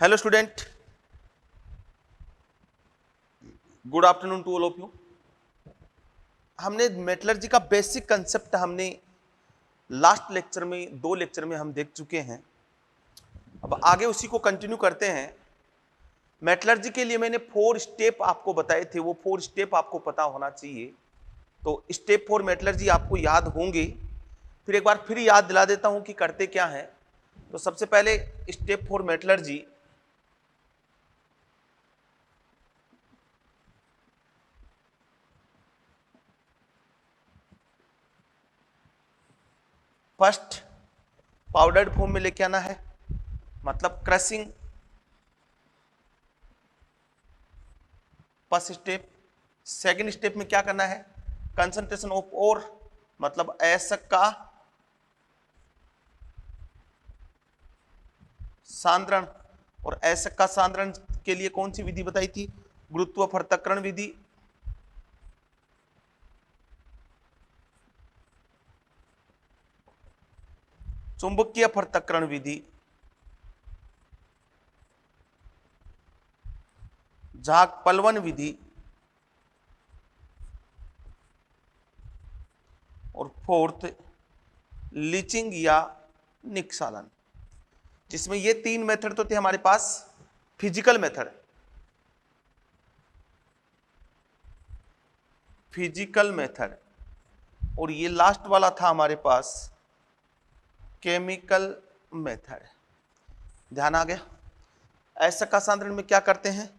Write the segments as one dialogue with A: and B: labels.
A: Hello student, good afternoon to all of you. हमने metallurgy का basic concept हमने last lecture में, 2 lecture में हम देख चुके हैं। अब आगे उसी को कंटिन्यू करते हैं। मेटलर्जी के लिए मैंने 4 स्टेप आपको बताए थे, वो 4 स्टेप आपको पता होना चाहिए। तो स्टेप 4 मेटलर्जी आपको याद होंगे, फिर एक बार फिर याद दिला देता हूं कि करते क्या है। तो सबसे पहले step 4 metallurgy, first powdered form में लेके आना है, मतलब crushing first step. Second step में क्या करना है, कंसंट्रेशन ऑफ ओर, मतलब अयस्क का सांद्रण। और अयस्क का सांद्रण के लिए कौन सी विधि बताई थी, गुरुत्वाकर्षण विधि। चुंबकीय पृथक्करण विधि, झाग पलवन विधि, और फोर्थ लीचिंग या निक्षालन। जिसमें ये 3 मेथड तो थे हमारे पास, फिजिकल मेथड, और ये लास्ट वाला था हमारे पास केमिकल मेथड। ध्यान आ गया। अयस्क का सांद्रण में क्या करते हैं,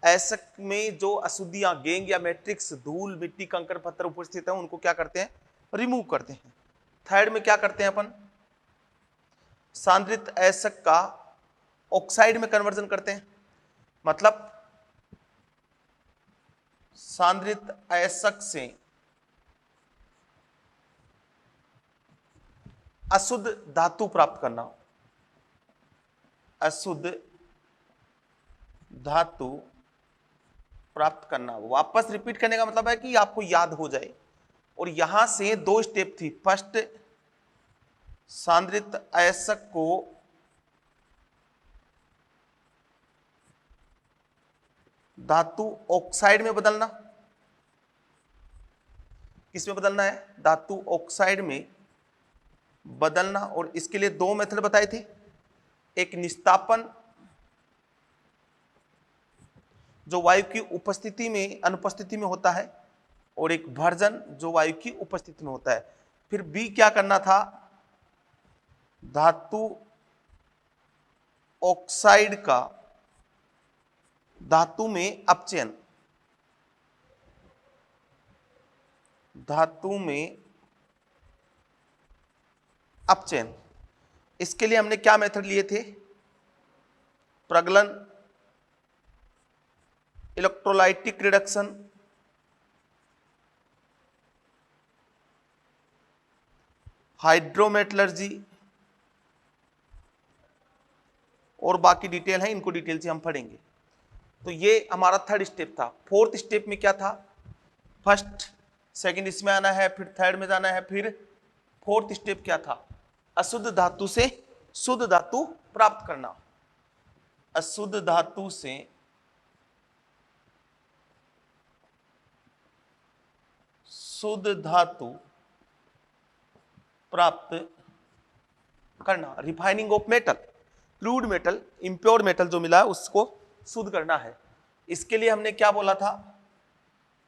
A: अयस्क में जो अशुद्धियां, गेंग या मैट्रिक्स, धूल, मिट्टी, कंकड़, पत्थर उपस्थित है, उनको क्या करते हैं, रिमूव करते हैं। थर्ड में क्या करते हैं अपन, सांद्रित अयस्क का ऑक्साइड में कन्वर्जन करते हैं, मतलब सांद्रित अयस्क से अशुद्ध धातु प्राप्त करना, अशुद्ध धातु प्राप्त करना। वापस रिपीट करने का मतलब है कि आपको याद हो जाए। और यहां से 2 स्टेप थी। फर्स्ट, सांद्रित अयस्क को धातु ऑक्साइड में बदलना। किस में बदलना है, धातु ऑक्साइड में बदलना। और इसके लिए 2 मेथड बताए थे, एक निस्तापन जो वायु की उपस्थिति में, अनुपस्थिति में होता है, और एक भर्जन जो वायु की उपस्थिति में होता है। फिर बी क्या करना था, धातु ऑक्साइड का धातु में अपचयन, धातु में अपचयन। इसके लिए हमने क्या मेथड लिए थे, प्रगलन, इलेक्ट्रोलाइटिक रिडक्शन, हाइड्रोमेटलर्जी, और बाकी डिटेल है, इनको डिटेल से हम पढ़ेंगे। तो ये हमारा थर्ड स्टेप था। फोर्थ स्टेप में क्या था, फर्स्ट सेकंड इसमें आना है, फिर थर्ड में जाना है, फिर फोर्थ स्टेप क्या था, अशुद्ध धातु से शुद्ध धातु प्राप्त करना। अशुद्ध धातु से शुद्ध धातु प्राप्त करना, refining of metal, crude metal, impure metal जो मिला है उसको शुद्ध करना है। इसके लिए हमने क्या बोला था,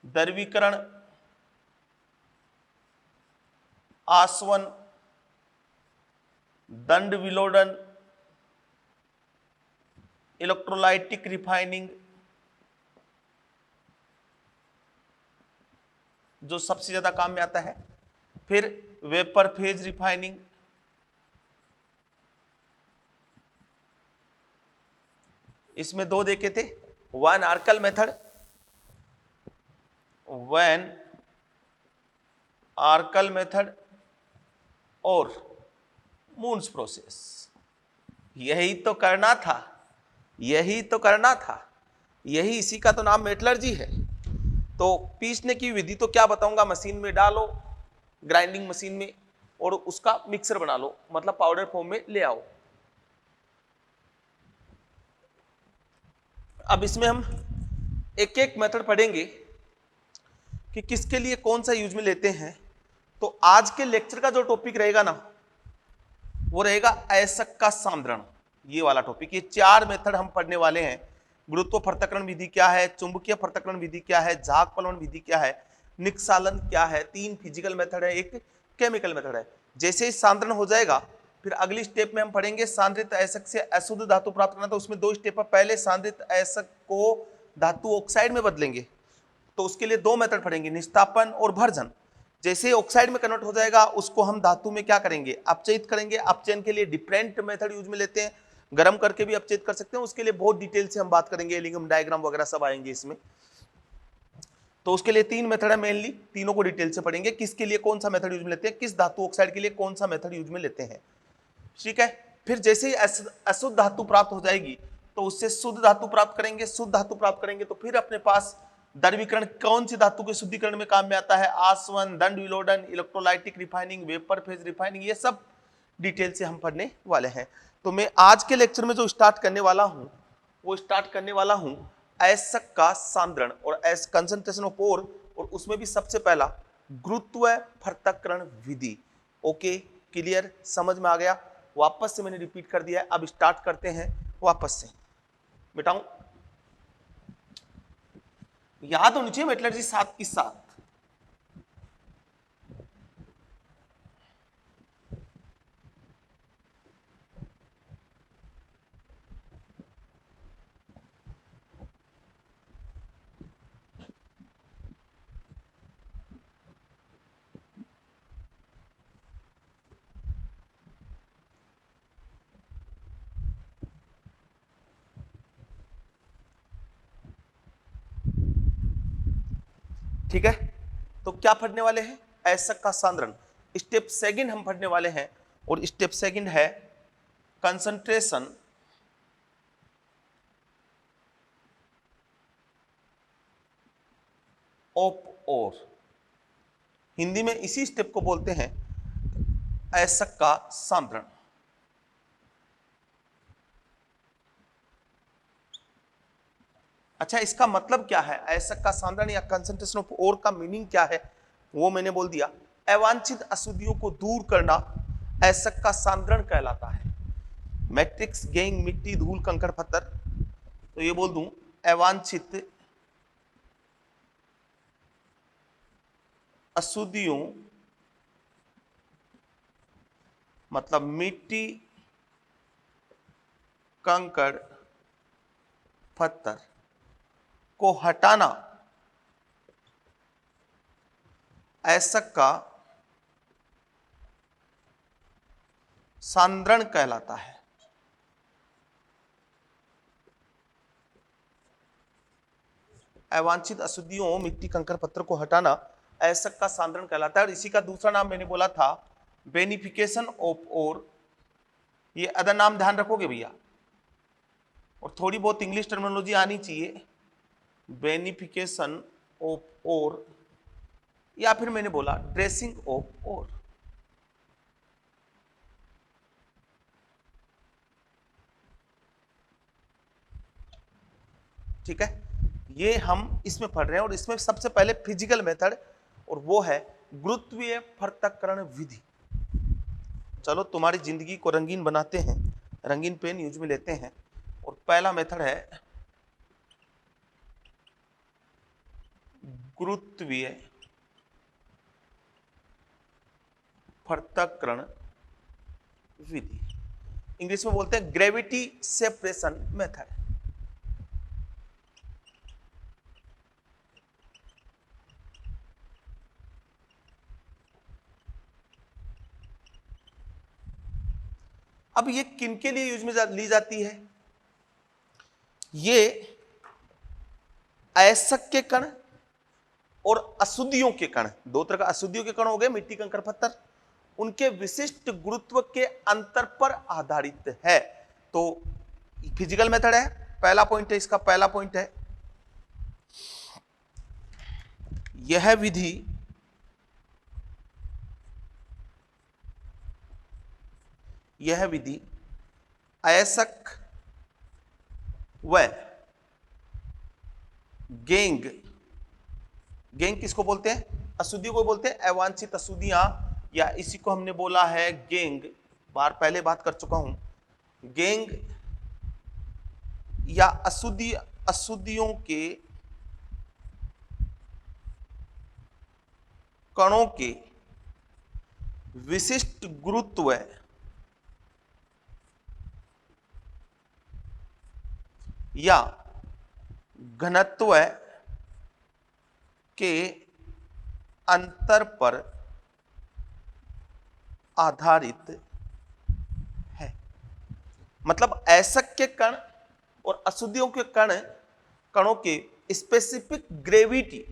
A: द्रवीकरण, आसवन, दंड विलोडन, इलेक्ट्रोलाइटिक रिफाइनिंग, जो सबसे ज्यादा काम में आता है, फिर वेपर फेज रिफाइनिंग, इसमें 2 देखे थे, वैन आर्कल मेथड, वैन आर्कल मेथड, और मून्स प्रोसेस। यही तो करना था, यही तो करना था, यही, इसी का तो नाम मेटलर्जी है। तो पीसने की विधि तो क्या बताऊंगा, मशीन में डालो, ग्राइंडिंग मशीन में, और उसका मिक्सर बना लो, मतलब पाउडर फॉर्म में ले आओ। अब इसमें हम एक एक मेथड पढ़ेंगे कि किसके लिए कौन सा यूज में लेते हैं। तो आज के लेक्चर का जो टॉपिक रहेगा ना, वो रहेगा अयस्क का सांद्रण, ये वाला टॉपिक। ये 4 मेथड हम पढ़ने वाले हैं। गुरुत्व पृथक्करण विधि क्या है, चुंबकीय पृथक्करण विधि क्या है, झाग पलवन विधि क्या है, निक्सालन क्या है। 3 फिजिकल मेथड है, 1 केमिकल मेथड है। जैसे ही सांद्रण हो जाएगा, फिर अगली स्टेप में हम पढ़ेंगे सांद्रित अयस्क से अशुद्ध धातु प्राप्त करना। तो उसमें 2 स्टेप है। पहले सांद्रित अयस्क को धातु ऑक्साइड में बदलेंगे, तो उसके लिए 2 मेथड पढ़ेंगे, निस्तापन और भर्जन। जैसे ऑक्साइड में कन्वर्ट हो जाएगा, उसको हम धातु में क्या करेंगे, अपचयित करेंगे। अपचयन के लिए डिफरेंट मेथड यूज में लेते हैं, गर्म करके भी अपचयित कर सकते हैं। उसके लिए बहुत डिटेल से हम बात करेंगे, एलिंगम डायग्राम वगैरह सब आएंगे इसमें। तो उसके लिए 3 मेथड है मेनली, तीनों को डिटेल से पढ़ेंगे, किसके लिए कौन सा मेथड यूज में लेते हैं, किस धातु ऑक्साइड के लिए कौन सा मेथड यूज में लेते हैं। ठीक है। फिर जैसे ही अशुद्ध धातु प्राप्त हो जाएगी, तो उससे शुद्ध धातु प्राप्त करेंगे। शुद्ध धातु प्राप्त करेंगे तो फिर अपने पास द्रवीकरण कौन सी धातु के शुद्धिकरण में काम में आता है, आसवन, दंड विलोडन, electrolytic refining, vapour phase refining, ये सब डिटेल से हम पढ़ने वाले हैं। तो मैं आज के लेक्चर में जो स्टार्ट करने वाला हूं, वो स्टार्ट करने वाला हूं अयस्क का सांद्रण और कंसंट्रेशन ऑफ ओर, और उसमें भी सबसे पहला गुरुत्व पृथक्करण विधि। ओके, क्लियर, समझ में आ गया। वापस से मैंने रिपीट कर दिया है। अब स्टार्ट करते हैं वापस से। बेटाऊं याद होनी चाहिए मेटलर्जी 7 की 7। ठीक है, तो क्या पढ़ने वाले हैं, अयस्क का सांद्रण। स्टेप सेकंड हम पढ़ने वाले हैं, और स्टेप सेकंड है कंसंट्रेशन ऑफ ओर। हिंदी में इसी स्टेप को बोलते हैं अयस्क का सांद्रण। अच्छा, इसका मतलब क्या है, अयस्क का सांद्रण या कंसंट्रेशन ऑफ ओर का मीनिंग क्या है, वो मैंने बोल दिया। अवांछित अशुद्धियों को दूर करना अयस्क का सांद्रण कहलाता है। मैट्रिक्स, गेंग, मिट्टी, धूल, कंकड़, पत्थर, तो ये बोल दूं अवांछित अशुद्धियों, मतलब मिट्टी, कंकड़, पत्थर को हटाना अयस्क का सांद्रण कहलाता है। अवांछित अशुद्धियों, मिट्टी, कंकड़, पत्थर को हटाना अयस्क का सांद्रण कहलाता है। और इसी का दूसरा नाम मैंने बोला था बेनिफिकेशन ऑफ ओर। ये अदर नाम ध्यान रखोगे भैया, और थोड़ी बहुत इंग्लिश टर्मिनोलॉजी आनी चाहिए। बेनिफिकेशन ऑफ ओर, या फिर मैंने बोला ड्रेसिंग ऑफ ओर। ठीक है, ये हम इसमें पढ़ रहे हैं, और इसमें सबसे पहले फिजिकल मेथड, और वो है गुरुत्वीय पृथक्करण विधि। चलो तुम्हारी जिंदगी को रंगीन बनाते हैं, रंगीन पेन यूज में लेते हैं। और पहला मेथड है गुरुत्वीय पृथक्करण विधि, इंग्लिश में बोलते हैं ग्रेविटी सेपरेशन मेथड। अब ये किनके लिए यूज में ली जाती है, ये अयस्क के कण और अशुद्धियों के कण, 2 तरह का अशुद्धियों के कण हो गए, मिट्टी, कंकड़, पत्थर, उनके विशिष्ट गुरुत्व के अंतर पर आधारित है। तो फिजिकल मेथड है, पहला पॉइंट है इसका, पहला पॉइंट है यह विधि अयस्क व गेंग, गेंग किसको बोलते हैं? अशुद्धियों को बोलते हैं, अवांछित अशुद्धियां, या इसी को हमने बोला है गेंग, बार पहले बात कर चुका हूं। गेंग या अशुद्धियों के कणों के विशिष्ट गुरुत्व या घनत्व के अंतर पर आधारित है। मतलब अयस्क कण और अशुद्धियों के कणों के स्पेसिफिक ग्रेविटी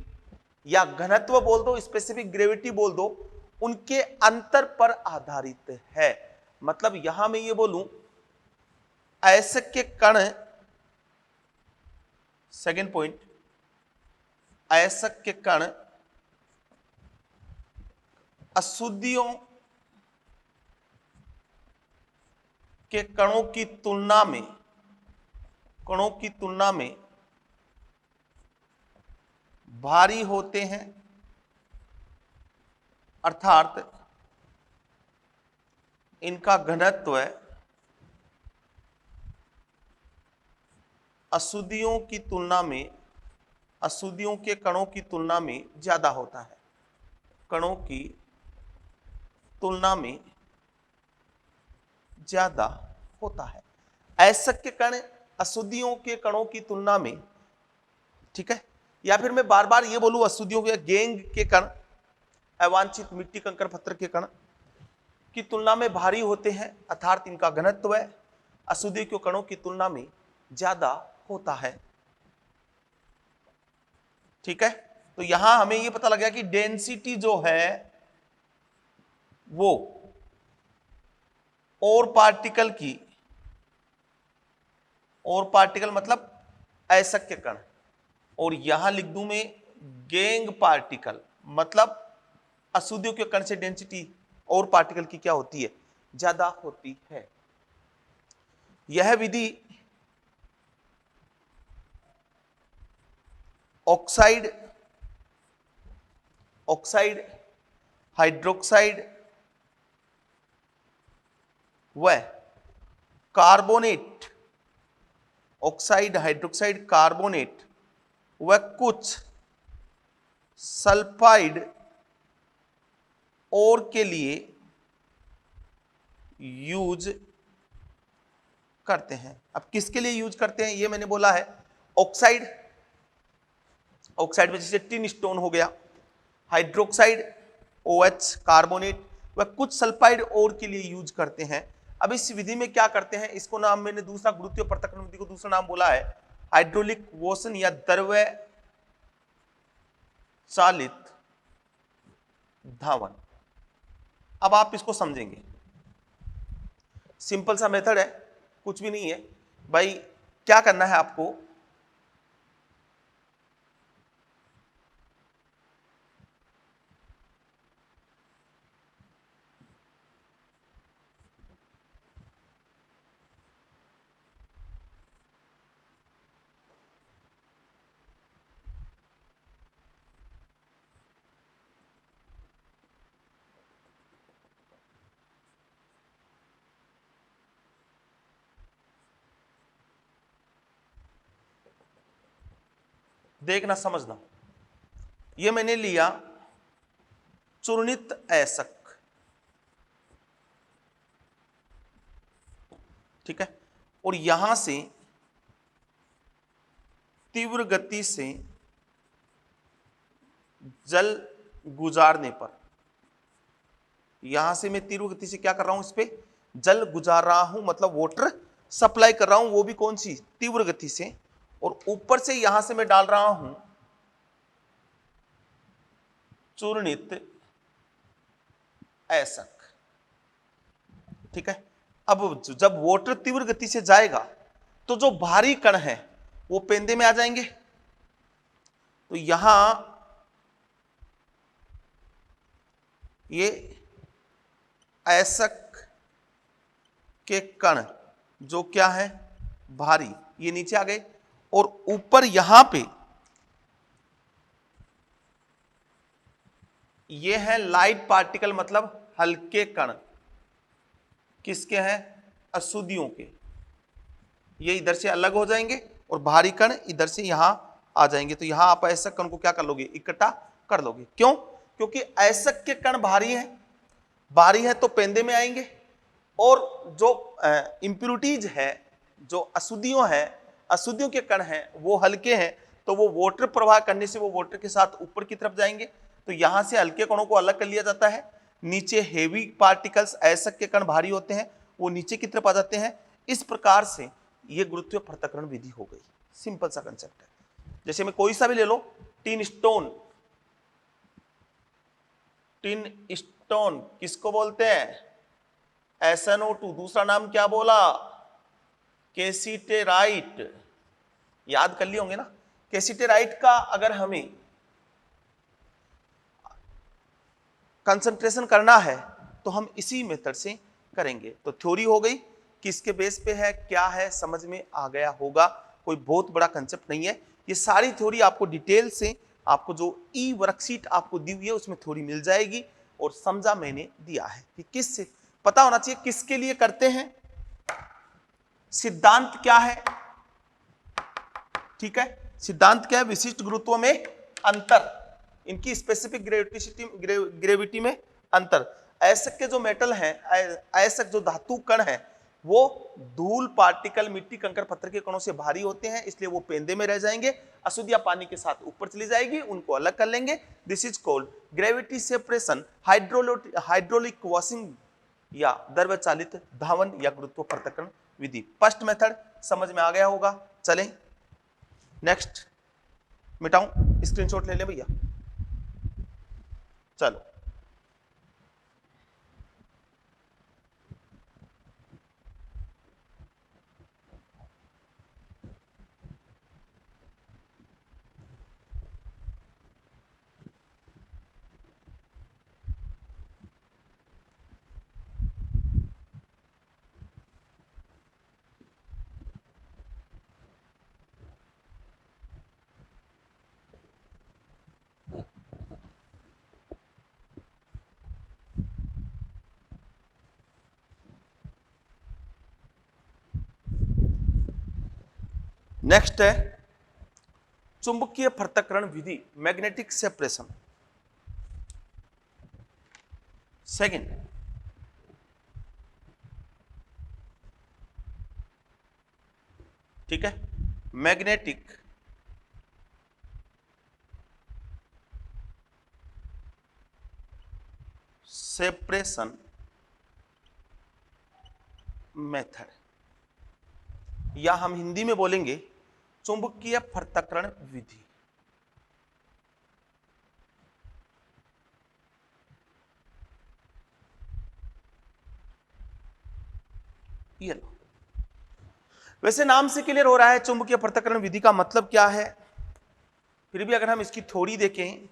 A: या घनत्व बोल दो, स्पेसिफिक ग्रेविटी बोल दो, उनके अंतर पर आधारित है। मतलब यहां मैं ये बोलूं अयस्क के कण, सेकेंड पॉइंट, अयस्क के कण अशुद्धियों के कणों की तुलना में भारी होते हैं, अर्थात इनका घनत्व अशुद्धियों के कणों की तुलना में ज्यादा होता है, कणों की तुलना में ज्यादा होता है। अयस्क के कण अशुद्धियों के कणों की तुलना में, ठीक है, या फिर मैं बार बार ये बोलूं अशुद्धियों के गेंग के कण, अवांछित मिट्टी कंकड़ पत्थर के कण की तुलना में भारी होते हैं, अर्थात इनका घनत्व अशुद्धि के कणों की तुलना में ज्यादा होता है। ठीक है, तो यहां हमें यह पता लग गया कि डेंसिटी जो है वो और पार्टिकल मतलब अयस्क के कण, और यहां लिख दूं मैं गेंग पार्टिकल, मतलब अशुद्धियों के कण से डेंसिटी और पार्टिकल की क्या होती है? ज्यादा होती है। यह विधि ऑक्साइड, हाइड्रोक्साइड व कार्बोनेट, ऑक्साइड, हाइड्रोक्साइड, कार्बोनेट व कुछ सल्फाइड और के लिए यूज करते हैं। अब किसके लिए यूज करते हैं ये मैंने बोला है, ऑक्साइड में जैसे टिन स्टोन हो गया, हाइड्रोक्साइड OH, कार्बोनेट व कुछ सल्फाइड और के लिए यूज करते हैं। अब इस विधि में क्या करते हैं, इसको नाम मैंने दूसरा गुरुत्वीय पृथक्करण विधि को दूसरा नाम बोला है हाइड्रोलिक वोशन या द्रव्य चालित धावन। अब आप इसको समझेंगे, सिंपल सा मेथड है, कुछ भी नहीं है भाई। क्या करना है आपको, देखना समझना। ये मैंने लिया चूर्णित अयस्क, ठीक है, और यहां से तीव्र गति से जल गुजारने पर, यहां से मैं तीव्र गति से क्या कर रहा हूं, इस पे जल गुजार रहा हूं, मतलब वाटर सप्लाई कर रहा हूं, वो भी कौन सी, तीव्र गति से, और ऊपर से यहां से मैं डाल रहा हूं चूर्णित अयस्क। ठीक है, अब जब वाटर तीव्र गति से जाएगा तो जो भारी कण है वो पेंदे में आ जाएंगे। तो यहां ये अयस्क के कण जो क्या है, भारी, ये नीचे आ गए, और ऊपर यहां पे ये है लाइट पार्टिकल, मतलब हल्के कण। किसके हैं? अशुद्धियों के। ये इधर से अलग हो जाएंगे और भारी कण इधर से यहां आ जाएंगे। तो यहां आप अयस्क कण को क्या कर लोगे? इकट्ठा कर लोगे। क्यों? क्योंकि अयस्क के कण भारी है तो पेंदे में आएंगे, और जो इंप्यूरिटीज है, जो अशुद्धियों के कण हैं, वो हल्के हैं, तो वो वाटर प्रवाह करने से वो वाटर के साथ ऊपर की तरफ जाएंगे। तो यहां से हल्के कणों को अलग कर लिया जाता है। नीचे हेवी पार्टिकल्स, अयस्क के कण भारी होते हैं, वो नीचे की तरफ आ जाते हैं। इस प्रकार से ये गुरुत्वीय पृथक्करण विधि हो गई। सिंपल सा कंसेप्ट है। जैसे मैं कोई सा भी ले लो, टिन स्टोन किसको बोलते हैं? SnO2। दूसरा नाम क्या बोला? कैसिटेराइट। याद कर लिए होंगे ना। कैसिटेराइट का अगर हमें कंसंट्रेशन करना है तो हम इसी मेथड से करेंगे। तो थ्योरी हो गई, किसके बेस पे है, क्या है, समझ में आ गया होगा। कोई बहुत बड़ा कंसेप्ट नहीं है। ये सारी थ्योरी आपको डिटेल से, आपको जो ई वर्कशीट आपको दी हुई है उसमें थ्योरी मिल जाएगी, और समझा मैंने दिया है कि किस पता होना चाहिए किसके लिए करते हैं, सिद्धांत क्या है। ठीक है, सिद्धांत क्या है? विशिष्ट गुरुत्व में अंतर, इनकी स्पेसिफिक ग्रेविटी में अंतर। अयस्क के जो मेटल हैं, अयस्क जो धातु कण है, वो धूल पार्टिकल, मिट्टी, कंकड़, पत्थर के कणों से भारी होते हैं, इसलिए वो पेंदे में रह जाएंगे। अशुद्धियां पानी के साथ ऊपर चली जाएगी, उनको अलग कर लेंगे। This is called gravity separation, hydraulic washing या द्रव चालित धावन या गुरुत्व पृथक्करण विधि। फर्स्ट मेथड समझ में आ गया होगा। चलें नेक्स्ट, मिटाऊं, स्क्रीनशॉट ले ले भैया। चलो, नेक्स्ट है चुंबकीय पृथक्करण विधि, मैग्नेटिक सेपरेशन। सेकंड, ठीक है, मैग्नेटिक सेपरेशन मेथड, या हम हिंदी में बोलेंगे चुंबकीय पृथक्करण विधि। ये लो, वैसे नाम से क्लियर हो रहा है चुंबकीय पृथक्करण विधि का मतलब क्या है। फिर भी अगर हम इसकी थोड़ी देखें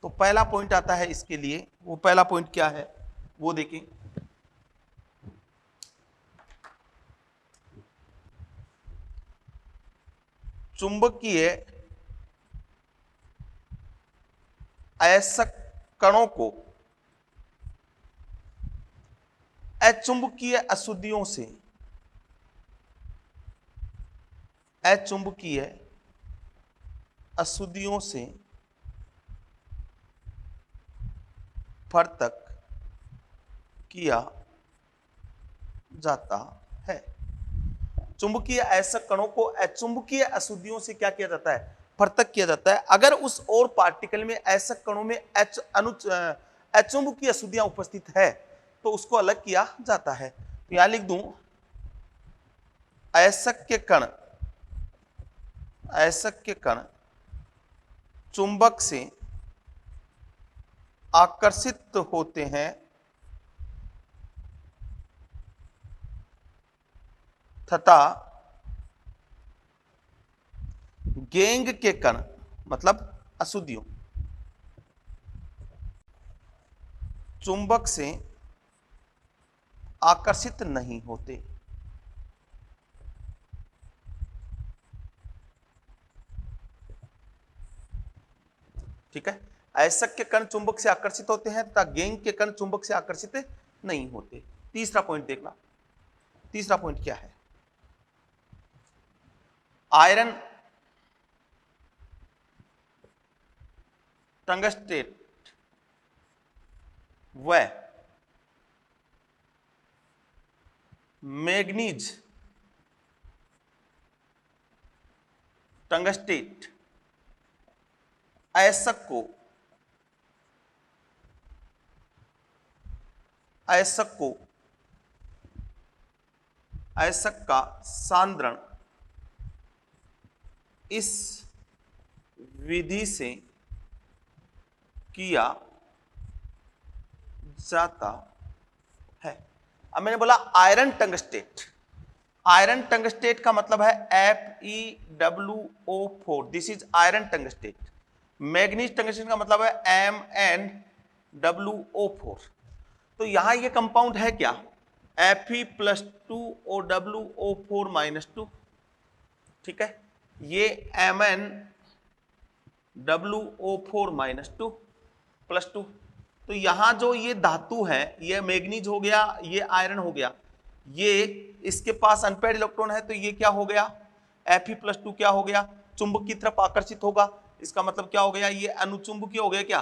A: तो पहला पॉइंट आता है इसके लिए। वो पहला पॉइंट क्या है वो देखें। चुंबकीय अयस्क कणों को अचुंबकीय अशुद्धियों से, अचुंबकीय अशुद्धियों से पृथक किया जाता है। चुंबकीय अयस्क कणों को अचुंबकीय अशुद्धियों से क्या किया जाता है? पृथक किया जाता है। अगर उस और पार्टिकल में अयस्क कणों में अचुंबकीय अशुद्धियां उपस्थित है तो उसको अलग किया जाता है। तो यहां लिख दूं, अयस्क के कण चुंबक से आकर्षित होते हैं तथा गेंग के कण, मतलब अशुद्धियों, चुंबक से आकर्षित नहीं होते। ठीक है, अयस्क के कण चुंबक से आकर्षित होते हैं तथा गेंद के कण चुंबक से आकर्षित नहीं होते। तीसरा पॉइंट देखना, तीसरा पॉइंट क्या है, आयरन टंगस्टेट व मैग्नीज टंगस्टेट अयस्क का सांद्रण इस विधि से किया जाता है। अब मैंने बोला आयरन टंगस्टेट, आयरन टंगस्टेट का मतलब है FeWO4, this is iron tungstate. Manganese tungstate का मतलब है MnWO4। तो यहां ये कंपाउंड है क्या, Fe+2OWO4-2, ठीक है, ये MnWO4-2 तो यहां जो ये धातु है, ये मैग्नीज हो गया, ये आयरन हो गया, ये इसके पास अनपेयर्ड इलेक्ट्रॉन है, तो ये क्या हो गया, Fe+2 क्या हो गया, चुंबक की तरफ आकर्षित होगा, इसका मतलब क्या हो गया, ये अनुचुंबकीय हो गया क्या,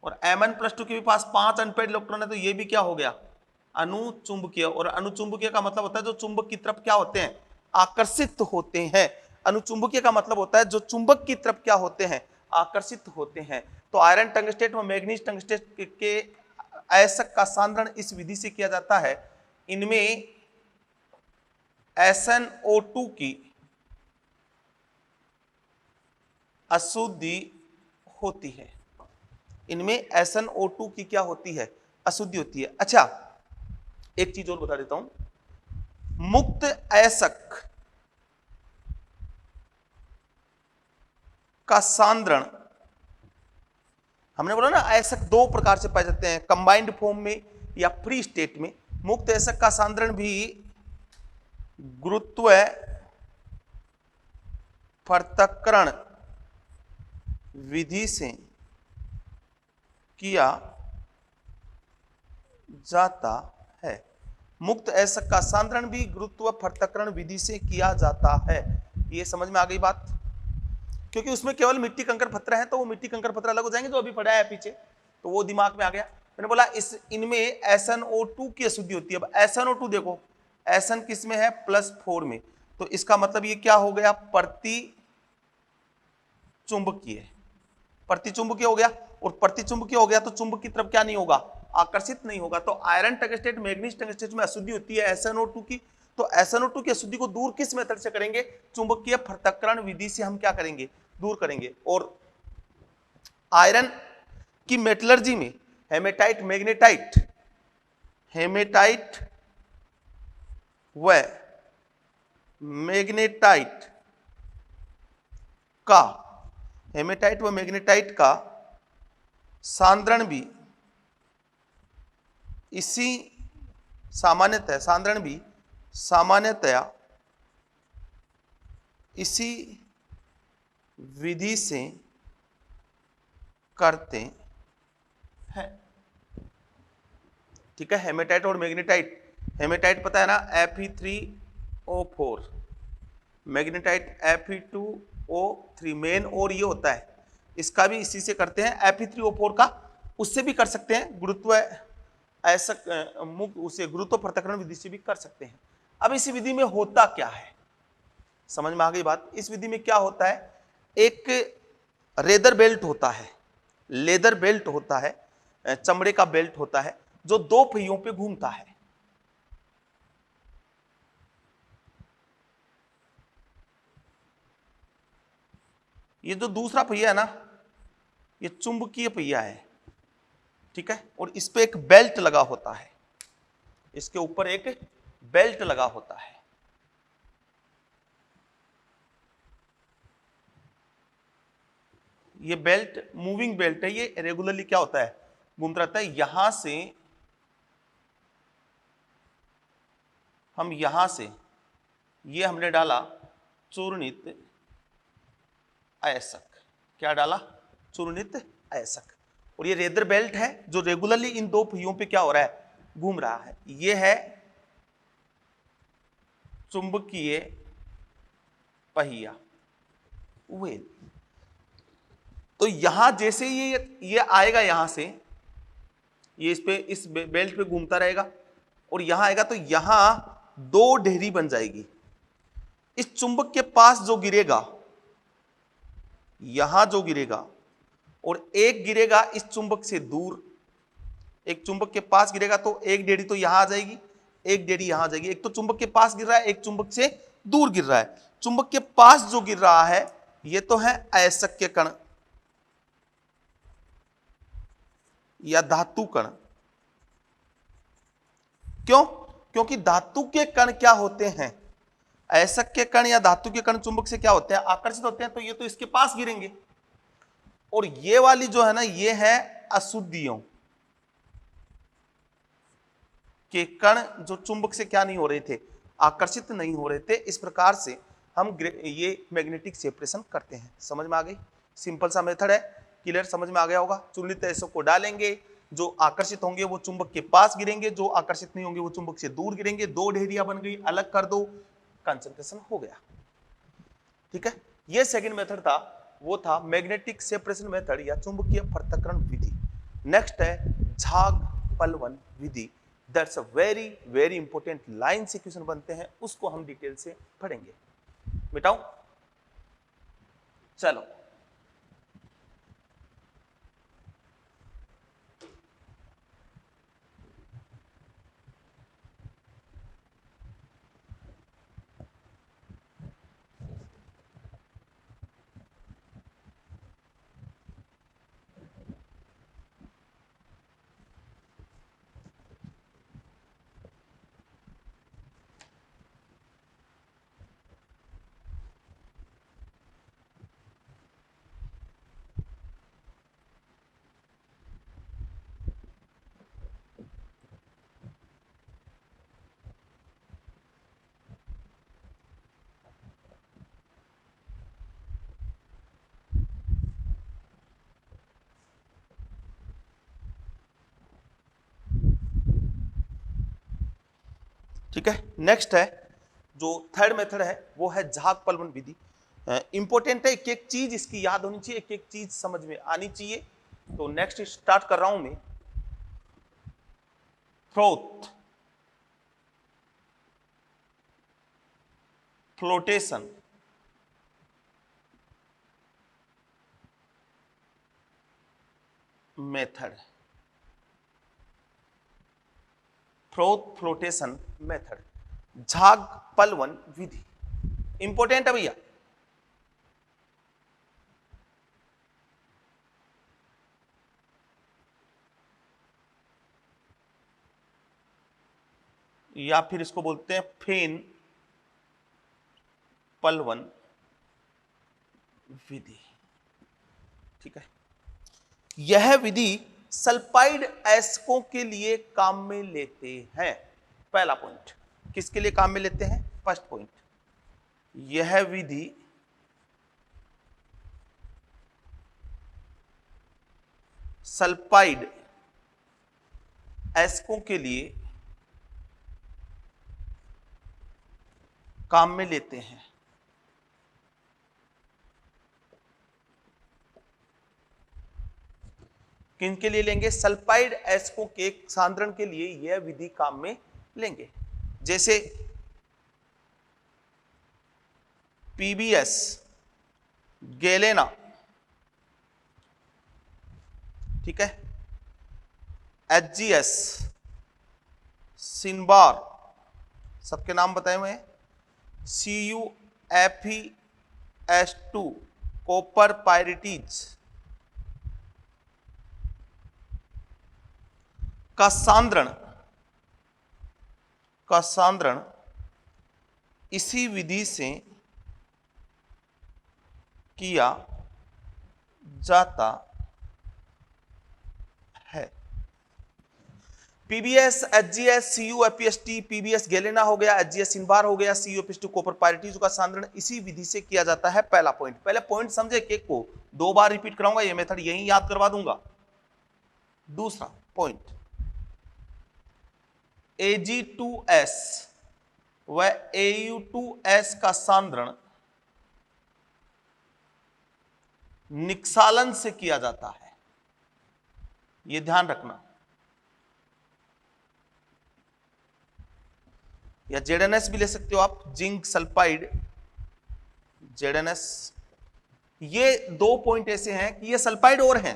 A: और Mn+2 के भी पास 5 अनपेयर्ड इलेक्ट्रॉन है, तो ये भी क्या हो गया, अनुचुंबकीय। और अनुचुंबकीय का मतलब होता है जो चुंबक की तरफ क्या होते हैं, आकर्षित होते हैं। अनुचुंबकीय का मतलब होता है जो चुंबक की तरफ क्या होते हैं, आकर्षित होते हैं। तो आयरन टंगस्टेट व मैग्नीज टंगस्टेट के अयस्क का सांद्रण इस विधि से किया जाता है। इनमें SnO2 की अशुद्धि होती है, इनमें SnO2 की क्या होती है, अशुद्धि होती है। अच्छा, एक चीज और बता देता हूं, मुक्त अयस्क का सांद्रण, हमने बोला ना अयस्क दो प्रकार से पाए जाते हैं, कंबाइंड फॉर्म में या फ्री स्टेट में। मुक्त अयस्क का सांद्रण भी गुरुत्व पृथक्करण विधि से किया जाता है। मुक्त अयस्क का सांद्रण भी गुरुत्व पृथक्करण विधि से किया जाता है। ये समझ में आ गई बात, क्योंकि उसमें केवल मिट्टी कंकर पत्थर है, तो वो मिट्टी कंकर पत्थर अलग हो जाएंगे जो अभी पड़ा है पीछे, तो वो दिमाग में आ गया। मैंने बोला इनमें SnO2 की अशुद्धि होती है। अब SnO2 देखो, Sn किस में है, +4 में, तो इसका मतलब ये क्या हो गया, प्रति चुंबकीय, प्रति चुंबकीय हो गया, और प्रति चुंबकीय हो गया तो चुंबक की तरफ क्या नहीं होगा, आकर्षित नहीं होगा। तो आयरन टंगस्टेट मैग्नीज टंगस्टेट में अशुद्धि होती है SnO2 की, तो SnO2 की अशुद्धि को दूर किस मेथड से करेंगे, चुंबकीय पृथक्करण विधि से हम क्या करेंगे, दूर करेंगे। और आयरन की मेटलर्जी में हेमेटाइट मैग्नेटाइट, हेमेटाइट व मैग्नेटाइट का, हेमेटाइट व मैग्नेटाइट का सांद्रण भी इसी सामान्यतः, सांद्रण भी सामान्यतया इसी विधि से करते हैं, ठीक है। हेमेटाइट और मैग्नेटाइट, हेमेटाइट पता है ना Fe3O4, मैग्नेटाइट Fe2O3, मेन और ये होता है, इसका भी इसी से करते हैं। Fe3O4 का उससे भी कर सकते हैं, गुरुत्व अयस्क मुक्त उसे गुरुत्व पृथक्करण विधि से भी कर सकते हैं। अब इस विधि में होता क्या है, समझ में आ गई बात। इस विधि में क्या होता है, एक रेदर बेल्ट होता है, लेदर बेल्ट होता है, चमड़े का बेल्ट होता है, जो दो पहियों पे घूमता है। ये जो दूसरा पहिया है ना, ये चुंबकीय पहिया है, ठीक है, और इस पे एक बेल्ट लगा होता है, इसके ऊपर एक बेल्ट लगा होता है। ये बेल्ट मूविंग बेल्ट है, ये रेगुलरली क्या होता है, घूमता रहता है। यहां से ये हमने डाला चूर्णित अयस्क, क्या डाला, चूर्णित अयस्क। और ये रेदर बेल्ट है जो रेगुलरली इन दो पहियों पे क्या हो रहा है, घूम रहा है। ये है चुंबकीय पहिया, व्हील। तो यहां जैसे ये आएगा, यहां से ये इस बेल्ट पे घूमता रहेगा और यहां आएगा तो यहां दो ढेरी बन जाएगी। इस चुंबक के पास जो गिरेगा, यहां जो गिरेगा, और एक गिरेगा इस चुंबक से दूर, एक चुंबक के पास गिरेगा तो एक ढेरी तो यहां आ जाएगी, एक ढेरी यहां आ जाएगी। एक तो चुंबक के पास गिर रहा है, एक चुंबक से दूर गिर रहा है। चुंबक के पास जो गिर रहा है ये तो है अयस्क के कण या धातु कण। क्यों? क्योंकि धातु के कण क्या होते हैं, अयस्क के कण या धातु के कण चुंबक से क्या होते हैं, आकर्षित होते हैं। तो ये तो इसके पास गिरेंगे। और ये वाली जो है ना, ये है अशुद्धियों के कण जो चुंबक से क्या नहीं हो रहे थे, आकर्षित नहीं हो रहे थे। इस प्रकार से हम ये मैग्नेटिक सेपरेशन करते हैं। समझ में आ गई? सिंपल सा मेथड है, क्लियर, समझ में आ गया होगा। चुनित अयस्क को डालेंगे, जो आकर्षित होंगे वो चुंबक के पास गिरेंगे, जो आकर्षित नहीं होंगे वो चुंबक से दूर गिरेंगे। दो ढेरियां बन गई, अलग कर दो, कंसंट्रेशन हो गया। ठीक है, ये सेकंड मेथड था, वो था मैग्नेटिक सेपरेशन मेथड या चुंबकीय पृथक्करण विधि। नेक्स्ट है झाग पलवन विधि। That's a very very important, line से क्वेश्चन बनते हैं, उसको हम डिटेल से पढ़ेंगे। मिटाऊं? चलो, ठीक है, नेक्स्ट है जो थर्ड मेथड है वो है झाग पलवन विधि। इंपॉर्टेंट है, एक एक चीज इसकी याद होनी चाहिए, एक एक चीज समझ में आनी चाहिए। तो नेक्स्ट स्टार्ट कर रहा हूं मैं। Froth, flotation, method, froth flotation method, झाग पलवन विधि। इंपॉर्टेंट है भैया। या फिर इसको बोलते हैं फेन पलवन विधि। ठीक है, यह विधि सल्फाइड अयस्कों के लिए काम में लेते हैं। पहला पॉइंट, किसके लिए काम में लेते हैं? फर्स्ट पॉइंट, यह विधि सल्फाइड अयस्कों के लिए काम में लेते हैं। किन के लिए लेंगे? सल्फाइड अयस्कों के सांद्रण के लिए यह विधि काम में लेंगे। जैसे पीबीएस, गैलेना, ठीक है, एचजीएस, सिनबार, सबके नाम बताए हुए हैं। CuFeS2, कॉपर पायरिटीज का सांद्रण इसी विधि से किया जाता है। PBS, HGS, CU, APST, PBS galena हो गया, एचजीएस इनबार हो गया, सीयू एपीएसटी कॉपर पायरेट्स का सांद्रण इसी विधि से किया जाता है। पहला पॉइंट, पहले पॉइंट समझे, केक को 2 बार रिपीट कराऊंगा, ये मेथड यही याद करवा दूंगा। दूसरा पॉइंट, Ag2S व Au2S का सांद्रण निक्सालन से किया जाता है, यह ध्यान रखना। या जेडएनएस भी ले सकते हो आप, जिंक सल्फाइड, जेडएनएस। ये 2 पॉइंट ऐसे हैं कि ये सल्फाइड और हैं,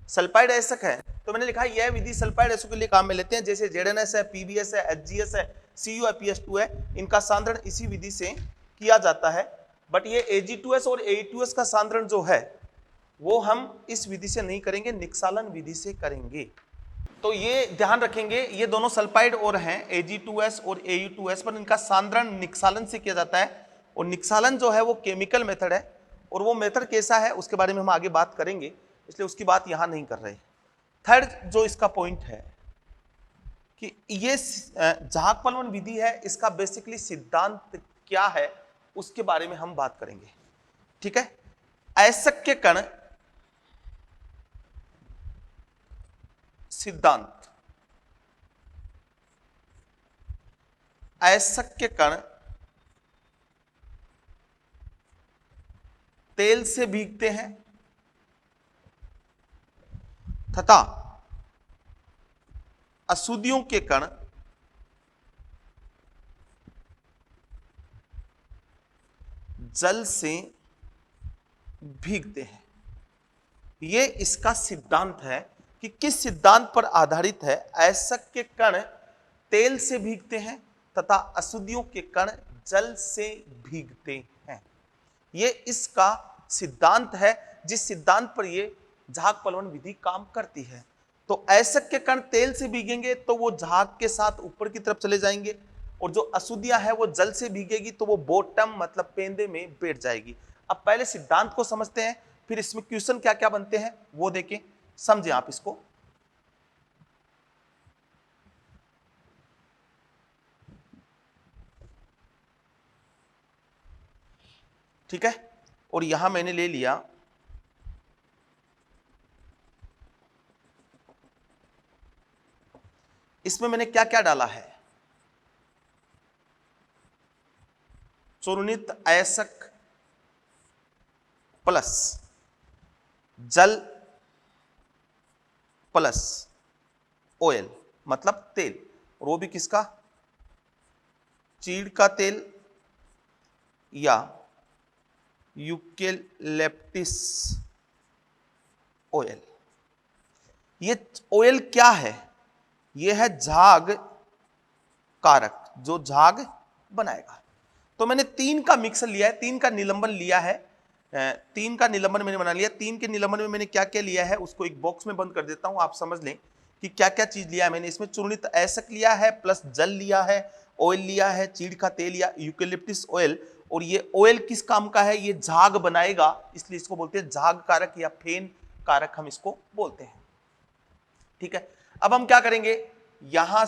A: सल्फाइड एसक है, तो मैंने लिखा यह विधि सल्फाइड एसक के लिए काम में लेते हैं। जैसे जेडएनएस है, पीबीएस है, एचजीएस है, CuApS2 है, इनका सांद्रण इसी विधि से किया जाता है। बट ये Ag2S और Au2S का सांद्रण जो है वो हम इस विधि से नहीं करेंगे, निक्सालन विधि से करेंगे। तो ये ध्यान रखेंगे, ये दोनों सल्फाइड और हैं, Ag2S और Au2S, पर इनका सांद्रण निक्सालन से किया जाता है। और निक्सालन जो है वो केमिकल मेथड है, और वो मेथड कैसा है उसके बारे में हम आगे बात करेंगे, इसलिए उसकी बात यहां नहीं कर रहे। थर्ड जो इसका पॉइंट है कि ये झाग-पलवन विधि है, इसका बेसिकली सिद्धांत क्या है उसके बारे में हम बात करेंगे। ठीक है, अयस्क कण सिद्धांत, अयस्क कण तेल से भीगते हैं तथा अशुद्धियों के कण जल से भीगते हैं। यह इसका सिद्धांत है कि किस सिद्धांत पर आधारित है। अयस्क के कण तेल से भीगते हैं तथा अशुद्धियों के कण जल से भीगते हैं। यह इसका सिद्धांत है, जिस सिद्धांत पर यह झाग-पलवन विधि काम करती है। तो अयस्क के कण तेल से भीगेंगे तो वो झाग के साथ ऊपर की तरफ चले जाएंगे, और जो अशुद्धियां है वो जल से भीगेगी तो वो बॉटम मतलब पेंदे में बैठ जाएगी। अब पहले सिद्धांत को समझते हैं, फिर इसमें क्वेश्चन क्या क्या बनते हैं वो देखें, समझे आप इसको। ठीक है, और यहां मैंने ले लिया इसमें मैंने क्या क्या डाला है, चूर्णित अयस्क प्लस जल प्लस ऑयल मतलब तेल, और वो भी किसका, चीड़ का तेल या यूकेलिप्टस ऑयल। ये ऑयल क्या है, ये है झाग कारक जो झाग बनाएगा। तो मैंने 3 का मिक्सर लिया है, 3 का निलंबन लिया है, 3 का निलंबन मैंने बना लिया। 3 के निलंबन में मैंने क्या क्या लिया है उसको एक बॉक्स में बंद कर देता हूं, आप समझ लें कि क्या क्या चीज लिया है मैंने। इसमें चूर्णित अयस्क लिया है, प्लस जल लिया है, ऑयल लिया है, चीड़ का तेल या यूकेलिप्टस ऑयल। और ये ऑयल किस काम का है, ये झाग बनाएगा, इसलिए इसको बोलते हैं झाग कारक या फेन कारक हम इसको बोलते हैं। ठीक है, अब हम क्या करेंगे, यहां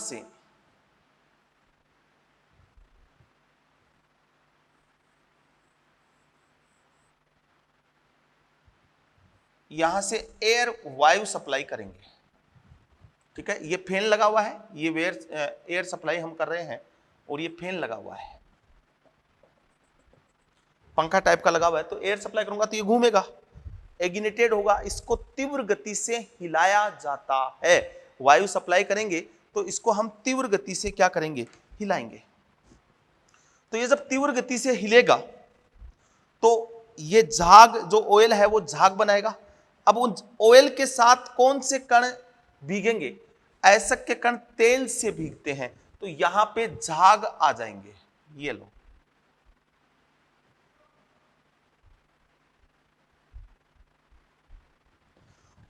A: से एयर वायु सप्लाई करेंगे। ठीक है, ये फैन लगा हुआ है, ये एयर सप्लाई हम कर रहे हैं, और ये फैन लगा हुआ है, पंखा टाइप का लगा हुआ है। तो एयर सप्लाई करूंगा तो ये घूमेगा, एग्नेटेड होगा, इसको तीव्र गति से हिलाया जाता है। वायु सप्लाई करेंगे तो इसको हम तीव्र गति से क्या करेंगे, हिलाएंगे। तो ये जब तीव्र गति से हिलेगा तो ये झाग जो ऑयल है वो झाग बनाएगा। अब उन ऑयल के साथ कौन से कण भीगेंगे, अयस्क के कण तेल से भीगते हैं, तो यहां पे झाग आ जाएंगे, ये लो।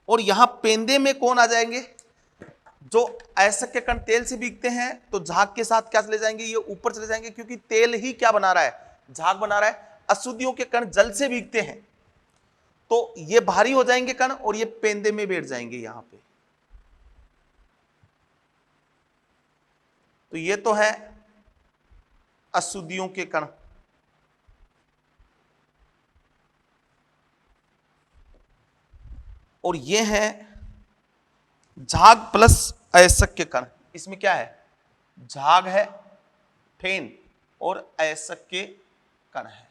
A: और यहां पेंदे में कौन आ जाएंगे, जो अयस्क के कण तेल से भीगते हैं तो झाग के साथ क्या चले जाएंगे, ये ऊपर चले जाएंगे, क्योंकि तेल ही क्या बना रहा है, झाग बना रहा है। अशुद्धियों के कण जल से भीगते हैं तो ये भारी हो जाएंगे कण और ये पेंदे में बैठ जाएंगे यहां पे। तो ये तो है अशुद्धियों के कण, और ये है झाग प्लस अयस्क के कण। इसमें क्या है, झाग है, फेन और अयस्क के कण है।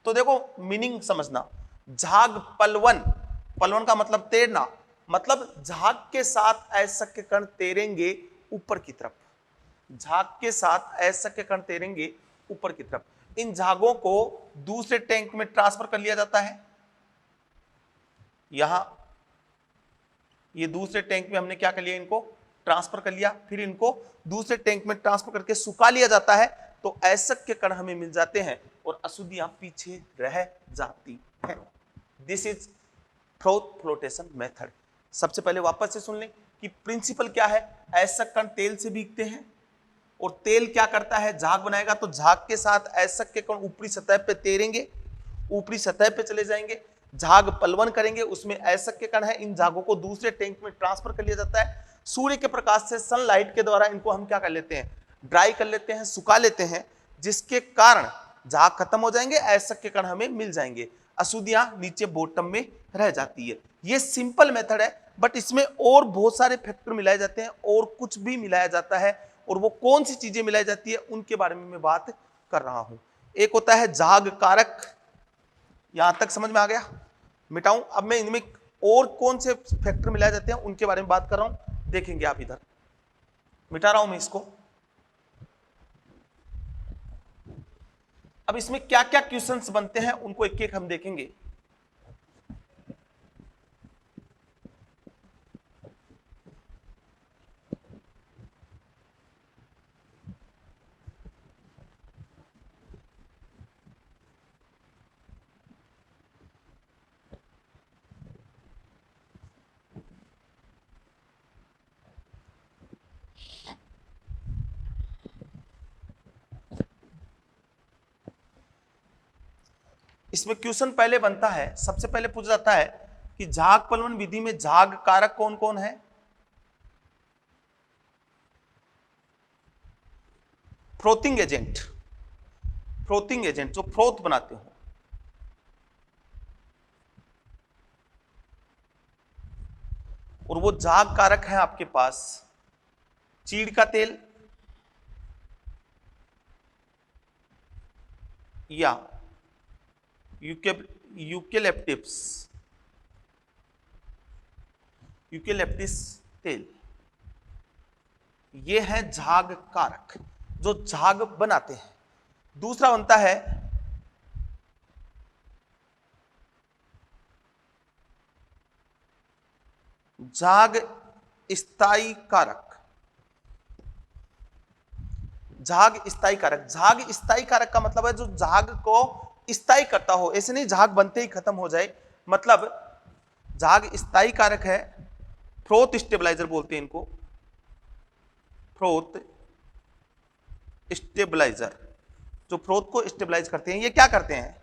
A: तो देखो मीनिंग समझना, झाग पलवन, पलवन का मतलब तैरना, मतलब झाग के साथ अयस्क के कण तैरेंगे ऊपर की तरफ, झाग के साथ अयस्क के कण तैरेंगे ऊपर की तरफ। इन झागों को दूसरे टैंक में ट्रांसफर कर लिया जाता है। यहां ये दूसरे टैंक में हमने क्या कर लिया, इनको ट्रांसफर कर लिया, फिर इनको दूसरे टैंक में ट्रांसफर करके सुखा लिया जाता है, तो अयस्क के कण हमें मिल जाते हैं और अशुद्धियां पीछे रह जाती हैं। This is froth flotation method. सबसे पहले वापस से सुन लें कि प्रिंसिपल क्या है, अयस्क कण तेल से भीगते हैं और तेल क्या करता है, झाग बनाएगा, तो झाग के साथ अयस्क के कण ऊपरी सतह पे तैरेंगे, ऊपरी सतह पे चले जाएंगे, झाग पलवन करेंगे, उसमें अयस्क के कण है, इन झागों को दूसरे टैंक में ट्रांसफर कर लिया जाता है। सूर्य के प्रकाश से, सनलाइट के द्वारा इनको हम क्या कर लेते हैं, ड्राई कर लेते हैं, सुखा लेते हैं, जिसके कारण झाग खत्म हो जाएंगे, अयस्क के कण हमें मिल जाएंगे, अशुद्धियां नीचे बॉटम में रह जाती है। ये सिंपल मेथड है, बट इसमें और बहुत सारे फैक्टर मिलाए जाते हैं और कुछ भी मिलाया जाता है, और वो कौन सी चीजें मिलाई जाती है उनके बारे में मैं बात कर रहा हूं। एक होता है झाग कारक, यहां तक समझ में आ गया, मिटाऊं। अब मैं इनमें और कौन से फैक्टर मिलाए जाते हैं उनके बारे में बात कर रहा हूं, देखेंगे आप। इधर मिटा रहा हूं मैं इसको। अब इसमें क्या क्या क्वेश्चंस बनते हैं उनको एक एक हम देखेंगे। इसमें क्वेश्चन पहले बनता है, सबसे पहले पूछा जाता है कि झाग पलवन विधि में झाग कारक कौन कौन है। फ्रोथिंग एजेंट, फ्रोथिंग एजेंट जो फ्रोथ बनाते हो, और वो झाग कारक है आपके पास चीड़ का तेल या यूकेलिप्टिस, यूकेलिप्टिस तेल, ये है झाग कारक जो झाग बनाते हैं। दूसरा बनता है झाग स्थायी कारक, झाग स्थायी कारक, झाग स्थायी कारक का मतलब है जो झाग को स्थायी करता हो, ऐसे नहीं झाग बनते ही खत्म हो जाए, मतलब झाग स्थायी कारक है। फ्रोथ स्टेबलाइजर बोलते हैं इनको, फ्रोथ स्टेबलाइजर, जो फ्रोथ को स्टेबलाइज करते हैं। ये क्या करते हैं,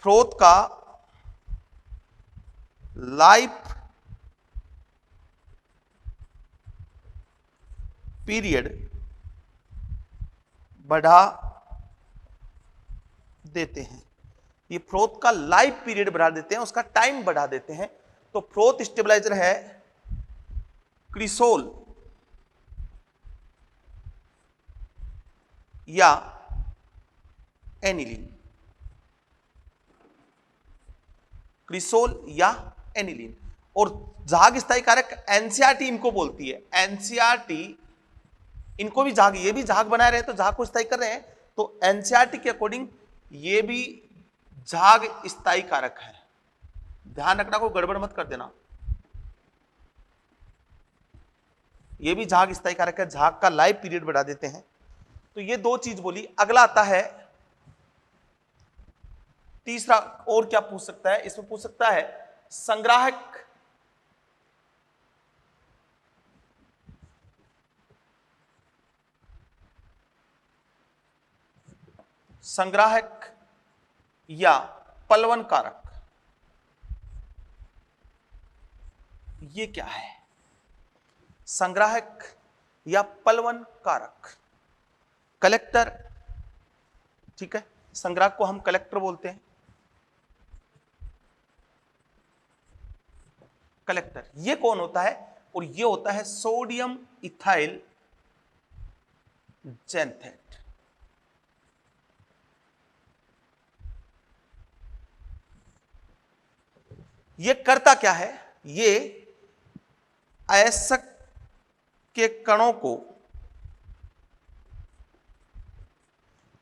A: फ्रोथ का लाइफ पीरियड बढ़ा देते हैं, ये फ्रोथ का लाइफ पीरियड बढ़ा देते हैं, उसका टाइम बढ़ा देते हैं। तो फ्रोथ स्टेबलाइजर है क्रिसोल या एनिलीन, क्रिसोल या एनिलीन। और झाग स्थायी कारक एनसीईआरटी इनको बोलती है, एनसीईआरटी इनको भी झाग, ये भी झाग बनाए रहे तो झाग को स्थायी कर रहे हैं, तो एनसीईआरटी के अकॉर्डिंग ये भी झाग स्थायी कारक है। ध्यान रखना, को गड़बड़ मत कर देना, ये भी झाग स्थायी कारक है, झाग का लाइफ पीरियड बढ़ा देते हैं। तो ये दो चीज बोली। अगला आता है तीसरा, और क्या पूछ सकता है, इसमें पूछ सकता है संग्राहक, संग्राहक या पलवन कारक, ये क्या है। संग्राहक या पलवन कारक, कलेक्टर, ठीक है, संग्राहक को हम कलेक्टर बोलते हैं, कलेक्टर। ये कौन होता है? और ये होता है सोडियम इथाइल जेंथेट। ये करता क्या है? ये अयस्क के कणों को,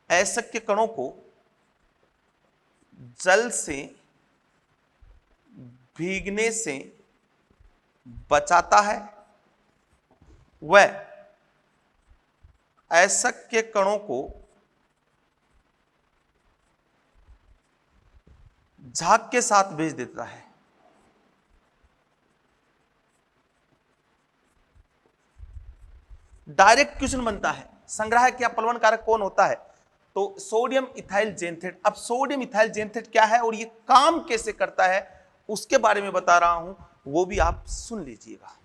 A: अयस्क के कणों को जल से भीगने से बचाता है, वह अयस्क के कणों को झाग के साथ भेज देता है। डायरेक्ट क्वेश्चन बनता है, संग्राहक या पलवन कारक कौन होता है? तो सोडियम इथाइल जेंथेट। अब सोडियम इथाइल जेंथेट क्या है और ये काम कैसे करता है उसके बारे में बता रहा हूं, वो भी आप सुन लीजिएगा,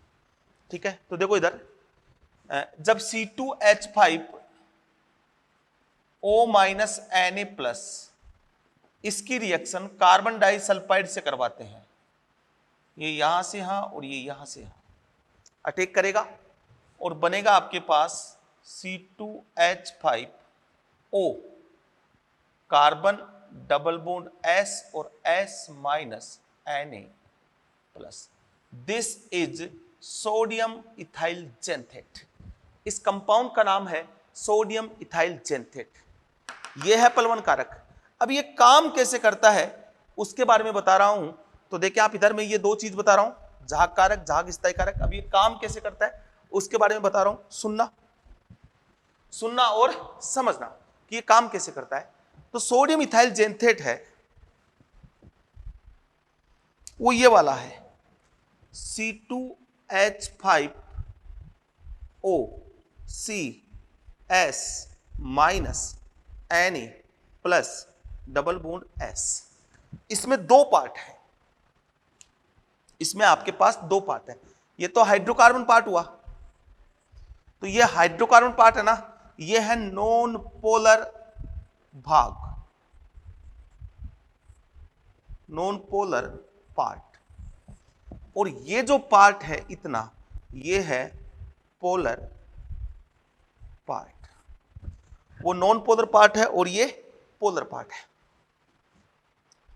A: ठीक है। तो देखो इधर, जब C2H5O- Na+ इसकी रिएक्शन कार्बन डाइसल्फाइड से करवाते हैं, ये यहां से यहां और ये यहां से यहां अटैक करेगा और बनेगा आपके पास C2H5O, carbon double bond S और S- Na+। This is sodium ethyl xanthate. इस कंपाउंड का नाम है सोडियम इथाइल जेंथेट। यह है पलवन कारक। अब ये काम कैसे करता है उसके बारे में बता रहा हूं। तो देखिए आप इधर, मैं ये दो चीज बता रहा हूं, झाग कारक, झाग स्थायी कारक। अब ये काम कैसे करता है उसके बारे में बता रहा हूं, सुनना और समझना कि ये काम कैसे करता है। तो सोडियम इथाइल जेंथेट है वो ये वाला है, C2H5O CS- Na+ double bond S। इसमें दो पार्ट है, इसमें आपके पास दो पार्ट है। ये तो हाइड्रोकार्बन पार्ट हुआ, तो ये हाइड्रोकार्बन पार्ट है ना, ये है नॉन पोलर भाग, नॉन पोलर पार्ट। और ये जो पार्ट है इतना, ये है पोलर पार्ट। वो नॉन पोलर पार्ट है और ये पोलर पार्ट है,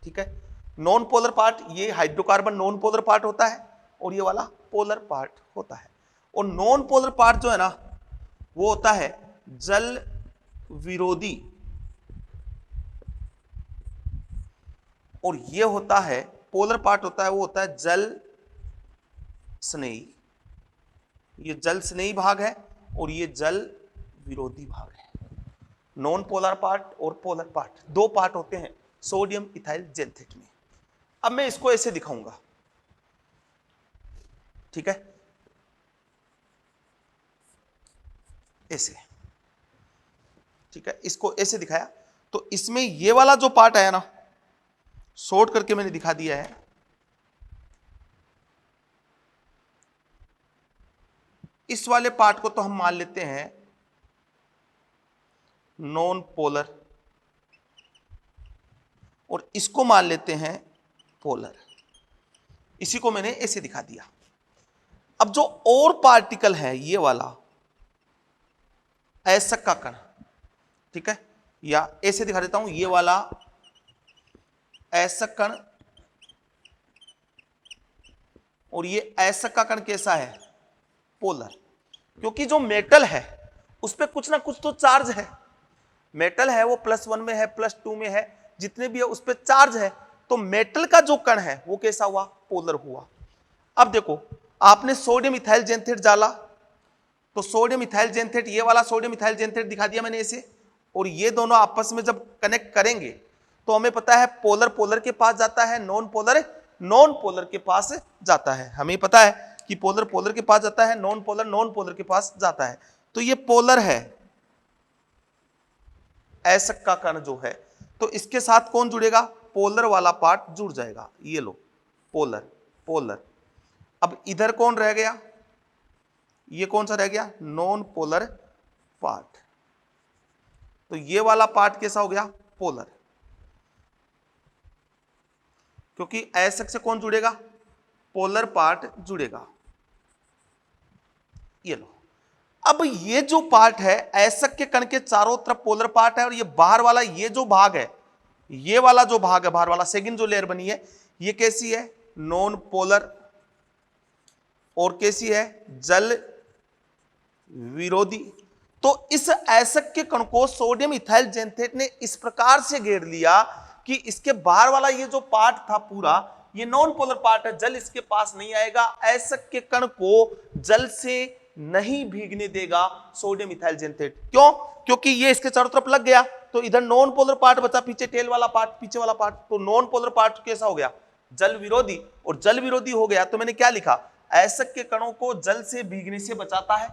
A: ठीक है। नॉन पोलर पार्ट, ये हाइड्रोकार्बन नॉन पोलर पार्ट होता है और ये वाला पोलर पार्ट होता है। और नॉन पोलर पार्ट जो है ना वो होता है जल विरोधी, और ये होता है पोलर पार्ट होता है वो होता है जल स्नेही। ये जल स्नेही भाग है और ये जल विरोधी भाग है। नॉन पोलर पार्ट और पोलर पार्ट, दो पार्ट होते हैं सोडियम इथाइल जेंथेट में। अब मैं इसको ऐसे दिखाऊंगा, ठीक है, ऐसे, ठीक है, इसको ऐसे दिखाया। तो इसमें ये वाला जो पार्ट आया ना, शॉर्ट करके मैंने दिखा दिया है, इस वाले पार्ट को तो हम मान लेते हैं नॉन पोलर और इसको मान लेते हैं पोलर। इसी को मैंने ऐसे दिखा दिया। अब जो और पार्टिकल है ये वाला अयस्क का कण, ठीक है, या ऐसे दिखा देता हूं, ये वाला अयस्क कण और ये अयस्क का कण कैसा है? पोलर। क्योंकि जो मेटल है उस पर कुछ ना कुछ तो चार्ज है, मेटल है वो +1 में है, +2 में है, जितने भी है उस पर चार्ज है। तो मेटल का जो कण है वो कैसा हुआ? पोलर हुआ। अब देखो, आपने सोडियम इथाइल जेंथेट डाला, तो सोडियम इथाइल जेंथेट, ये वाला सोडियम इथाइल जेंथेट दिखा दिया मैंने ऐसे, और ये दोनों आपस में जब कनेक्ट करेंगे तो हमें पता है पोलर पोलर के पास जाता है, नॉन पोलर नॉन पोलर के पास जाता है। हमें पता है कि पोलर पोलर के पास जाता है, नॉन पोलर नॉन पोलर के पास जाता है। तो ये पोलर है, अयस्क का कण जो है, तो इसके साथ कौन जुड़ेगा? पोलर वाला पार्ट जुड़ जाएगा। ये लो, पोलर पोलर। अब इधर कौन रह गया? ये कौन सा रह गया, नॉन पोलर पार्ट। तो ये वाला पार्ट कैसा हो गया, पोलर, क्योंकि अयस्क से कौन जुड़ेगा, पोलर पार्ट जुड़ेगा। ये लो, अब ये जो पार्ट है अयस्क के कण के चारों तरफ पोलर पार्ट है, और ये बाहर वाला ये जो भाग है, ये वाला जो भाग है बाहर वाला, सेकंड जो लेयर बनी है ये कैसी है, नॉन पोलर, और कैसी है, जल विरोधी। तो इस अयस्क के कण को सोडियम इथाइल जेंथेट ने इस प्रकार से घेर लिया कि इसके बाहर वाला ये जो पार्ट था पूरा, ये नॉन पोलर पार्ट है, जल इसके पास नहीं आएगा, अयस्क के कण को जल से नहीं भीगने देगा सोडियम इथाइल जेंथेट। क्यों, क्योंकि ये इसके चारों तरफ लग गया, तो इधर नॉन पोलर पार्ट बचा, पीछे टेल वाला पार्ट, पीछे वाला पार्ट, तो नॉन पोलर पार्ट कैसा हो गया, जल विरोधी, और जल विरोधी हो गया तो मैंने क्या लिखा, अयस्क के कणों को जल से भीगने से बचाता है।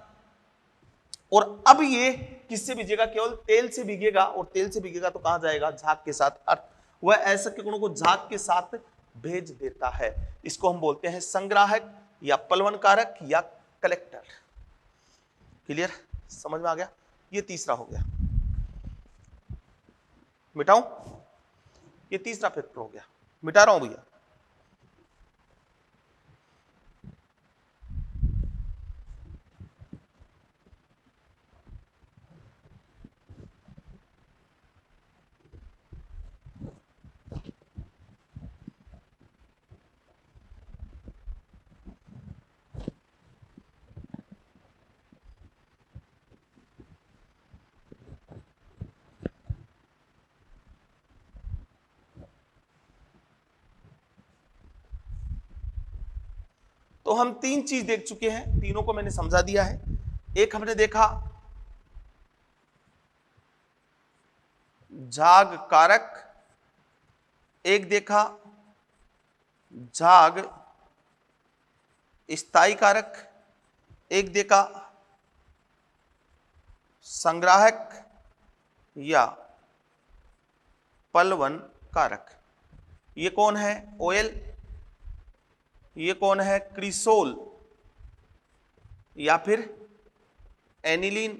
A: और अब ये किससे भीगेगा, केवल तेल से भीगेगा, और तेल से भीगेगा तो कहां जाएगा, झाग के साथ, वह अयस्क के कणों को झाग के साथ भेज देता है। इसको हम बोलते हैं संग्राहक या प्लवन कारक या कलेक्टर। क्लियर, समझ में आ गया। ये तीसरा हो गया, मिटाऊं, ये तीसरा फैक्टर हो गया, मिटा रहा हूं भैया। तो हम तीन चीज देख चुके हैं, तीनों को मैंने समझा दिया है। एक हमने देखा झाग कारक, एक देखा झाग स्थायी कारक, एक देखा संग्राहक या प्लवन कारक। ये कौन है, ऑयल, ये कौन है, क्रिसोल या फिर एनिलीन,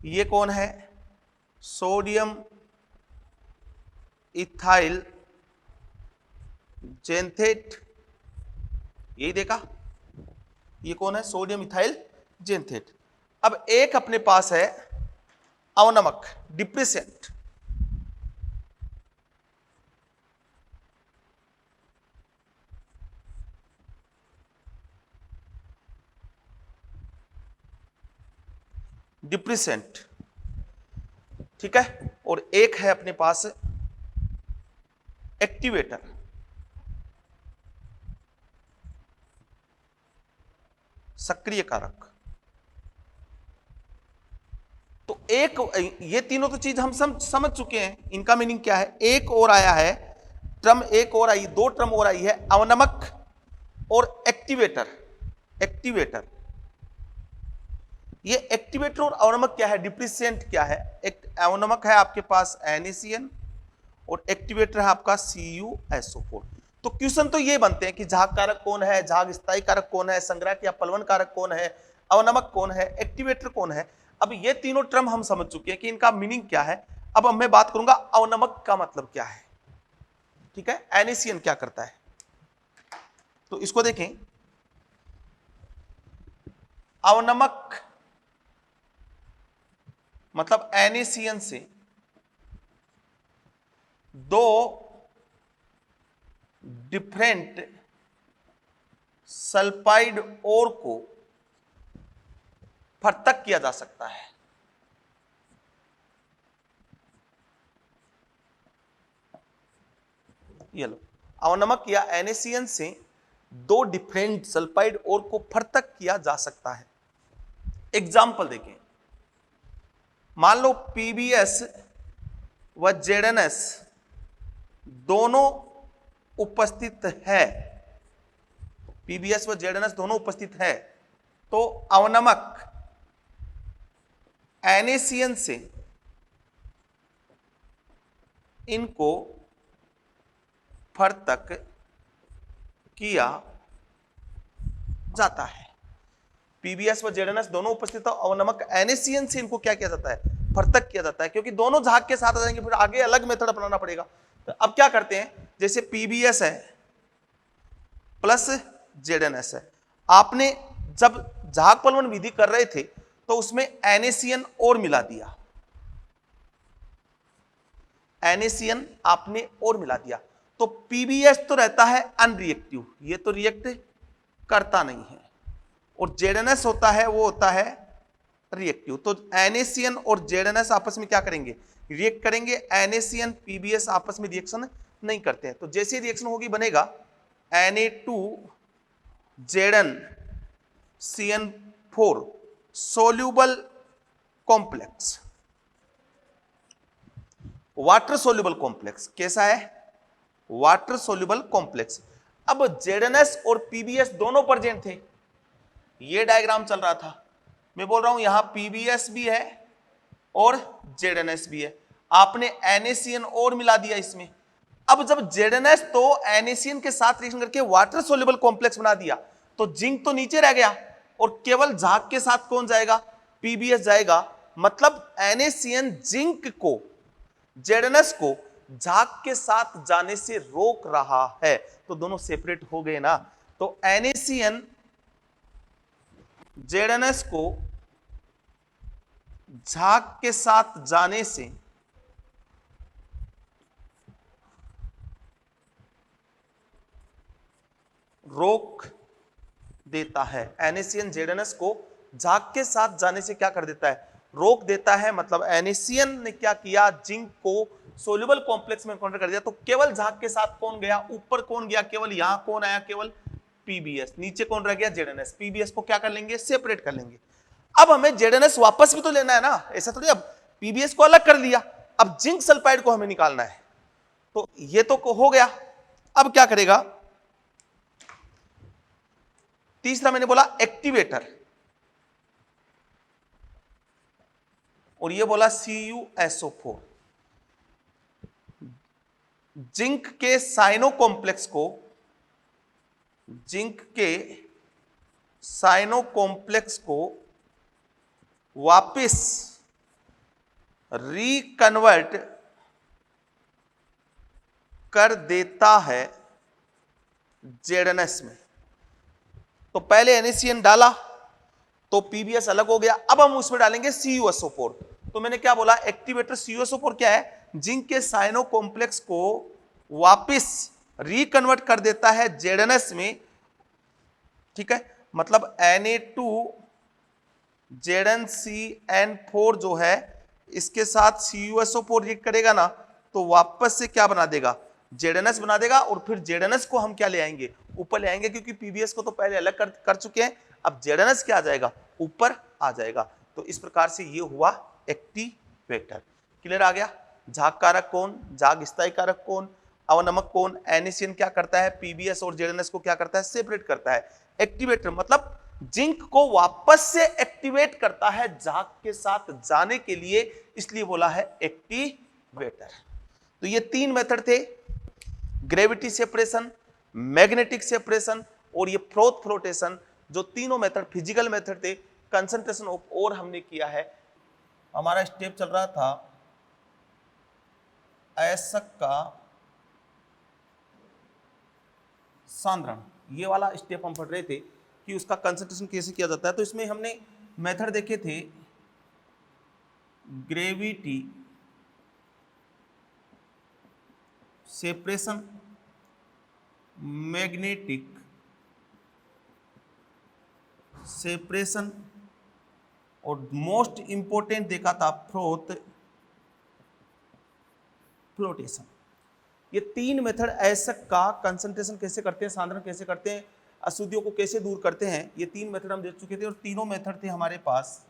A: ये कौन है, सोडियम इथाइल जेंथेट, यही देखा, ये कौन है, सोडियम इथाइल जेंथेट। अब एक अपने पास है अवनमक, डिप्रेसेंट, डिप्रेसेंट, ठीक है, और एक है अपने पास एक्टिवेटर, सक्रिय कारक। तो एक, ये तीनों तो चीज हम समझ चुके हैं, इनका मीनिंग क्या है। एक और आया है ट्रम, एक और आई, दो ट्रम और आई है, अवनमक और एक्टिवेटर। एक्टिवेटर, ये एक्टिवेटर और अवनमक क्या है, डिप्रेसेंट क्या है। एक अवनमक है आपके पास NaCN और एक्टिवेटर है आपका CuSO4। तो क्वेश्चन तो ये बनते हैं कि झाग कारक कौन है, झाग स्थायी कारक कौन है, संग्राहक या प्लवन कारक कौन है, अवनमक कौन है, एक्टिवेटर कौन है। अब ये तीनों टर्म हम समझ चुके हैं कि इनका मीनिंग क्या है। अब मैं बात करूंगा अवनमक का मतलब क्या है, ठीक है, NaCN क्या करता है। तो इसको देखें, अवनमक मतलब NaCN से दो डिफरेंट सल्फाइड ओर को पृथक किया जा सकता है। ये लो, अवनमक या NaCN से दो डिफरेंट सल्फाइड ओर को पृथक किया जा सकता है। एग्जाम्पल देखें, मान लो PbS व ZnS दोनों उपस्थित है, PbS व ZnS दोनों उपस्थित है, तो अवनमक NaCN से इनको पृथक किया जाता है। पीबीएस व जेडएनएस दोनों उपस्थित अवनमक NaCN से इनको क्या किया जाता है, पृथक किया जाता है, क्योंकि दोनों झाग के साथ आ जाएंगे, फिर आगे अलग मेथड अपनाना पड़ेगा। तो अब क्या करते हैं, जैसे पीबीएस है प्लस जेडएनएस है, आपने जब झाग पलवन विधि कर रहे थे तो उसमें NaCN और मिला दिया, NaCN आपने और मिला दिया, तो पीबीएस तो रहता है अनरिएक्टिव, ये तो रिएक्ट करता नहीं है, और जेडएनएस होता है वो होता है रिएक्टिव। तो NaCN और जेडएनएस आपस में क्या करेंगे, रिएक्ट करेंगे। NaCN पीबीएस आपस में रिएक्शन नहीं करते हैं, तो जैसे रिएक्शन होगी बनेगा Na2ZnCN4 soluble complex, water soluble complex. कैसा है, वाटर सोल्यूबल कॉम्प्लेक्स। अब जेडएनएस और पीबीएस दोनों प्रेजेंट थे, ये डायग्राम चल रहा था, मैं बोल रहा हूं यहां पीबीएस भी है और जेडएनएस भी है, आपने NaCN और मिला दिया इसमें। अब जब जेडएनएस तो NaCN के साथ रिएक्शन करके वाटर सोल्यूबल कॉम्प्लेक्स बना दिया, तो जिंक तो नीचे रह गया और केवल झाग के साथ कौन जाएगा, पीबीएस जाएगा। मतलब NaCN जिंक को, जेडएनएस को झाग के साथ जाने से रोक रहा है, तो दोनों सेपरेट हो गए ना। तो NaCN जेडएनएस को झाग के साथ जाने से रोक देता है, NaCN जेडएनएस को झाग के साथ जाने से क्या कर देता है, रोक देता है। मतलब NaCN ने क्या किया, जिंक को सोल्यूबल कॉम्प्लेक्स में कन्वर्ट कर दिया, तो केवल झाग के साथ कौन गया, ऊपर कौन गया, केवल यहां कौन आया, केवल पीबीएस, नीचे कौन रह गया, जेडएनएस। पीबीएस को क्या कर लेंगे, सेपरेट कर लेंगे। अब हमें जेडएनएस वापस भी तो लेना है ना, ऐसा थोड़ी अब पीबीएस को अलग कर लिया, अब जिंक सल्फाइड को हमें निकालना है, तो ये तो हो गया। अब क्या करेगा, तीसरा मैंने बोला एक्टिवेटर, और ये बोला CuSO4। जिंक के साइनो कॉम्प्लेक्स को, जिंक के साइनो कॉम्प्लेक्स को वापिस रिकन्वर्ट कर देता है जेडएनएस में। तो पहले NaCN डाला तो पीबीएस अलग हो गया, अब हम उसमें डालेंगे CuSO4। तो मैंने क्या बोला, एक्टिवेटर CuSO4 क्या है, जिंक के साइनो कॉम्प्लेक्स को वापिस रिकन्वर्ट कर देता है जेडएनएस में, ठीक है। मतलब Na2ZnCN4 जो है इसके साथ CuSO4 रिएक्ट करेगा ना, तो वापस से क्या बना देगा, जेडएनएस बना देगा, और फिर जेडएनएस को हम क्या ले आएंगे, ऊपर ले आएंगे, क्योंकि पीबीएस को तो पहले अलग कर चुके हैं, अब जेडएनएस क्या आ जाएगा, ऊपर आ जाएगा। तो इस प्रकार से ये हुआ एक्टिवेटर। क्लियर आ गया, झाग कारक कौन, झाग स्थायी कारक कौन, अवनमक कौन, NaCN क्या करता है, पीबीएस और जेडएनएस को क्या करता है, सेपरेट करता है। एक्टिवेटर मतलब जिंक को वापस से एक्टिवेट करता है झाग के साथ जाने के लिए, इसलिए बोला है एक्टिवेटर। तो ये तीन मेथड थे, ग्रेविटी सेपरेशन, मैग्नेटिक सेपरेशन और ये फ्रोथ फ्लोटेशन, जो तीनों मेथड फिजिकल मेथड थे। कंसंट्रेशन ऑफ ओर हमने किया है। हमारा स्टेप चल रहा था अयस्क का सांद्रण, ये वाला स्टेप हम पढ़ रहे थे कि उसका कंसंट्रेशन कैसे किया जाता है। तो इसमें हमने मेथड देखे थे, ग्रेविटी सेपरेशन, मैग्नेटिक सेपरेशन और मोस्ट इंपोर्टेंट देखा था फ्रोथ फ्लोटेशन। ये तीन मेथड अयस्क का कंसंट्रेशन कैसे करते हैं, सांद्रण कैसे करते हैं, अशुद्धियों को कैसे दूर करते हैं, ये तीन मेथड हम देख चुके थे। और तीनों मेथड थे हमारे पास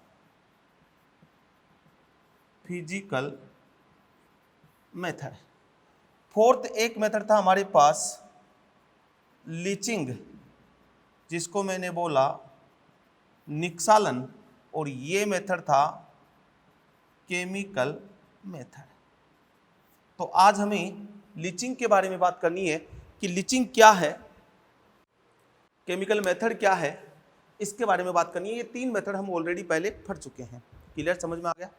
A: फिजिकल मेथड। फोर्थ एक मेथड था हमारे पास लीचिंग, जिसको मैंने बोला निक्सालन, और ये मेथड था केमिकल मेथड। तो आज हमें लीचिंग के बारे में बात करनी है कि लीचिंग क्या है, केमिकल मेथड क्या है, इसके बारे में बात करनी है। ये 3 मेथड हम ऑलरेडी पहले पढ़ चुके हैं। क्लियर, समझ में आ गया?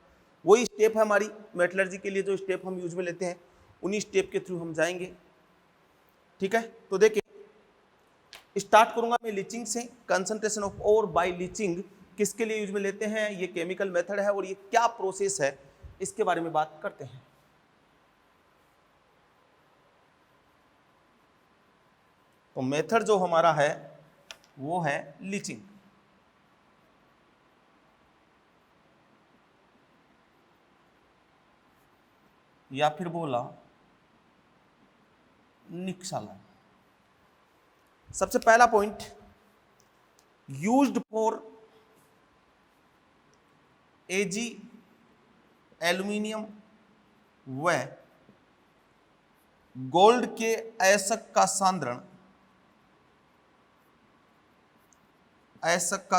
A: वही स्टेप है हमारी मेटलर्जी के लिए, जो स्टेप हम यूज में लेते हैं उन्हीं स्टेप के थ्रू हम जाएंगे। ठीक है, तो देखिए स्टार्ट करूंगा मैं लीचिंग से। Concentration of ore by leaching किसके लिए यूज में लेते हैं, ये केमिकल मेथड है और ये क्या प्रोसेस है इसके बारे में बात करते हैं। तो मेथड जो हमारा है वो है लीचिंग। या फिर बोला निक्सालन। सबसे पहला point, used for AG aluminium व गोल्ड के अयस्क का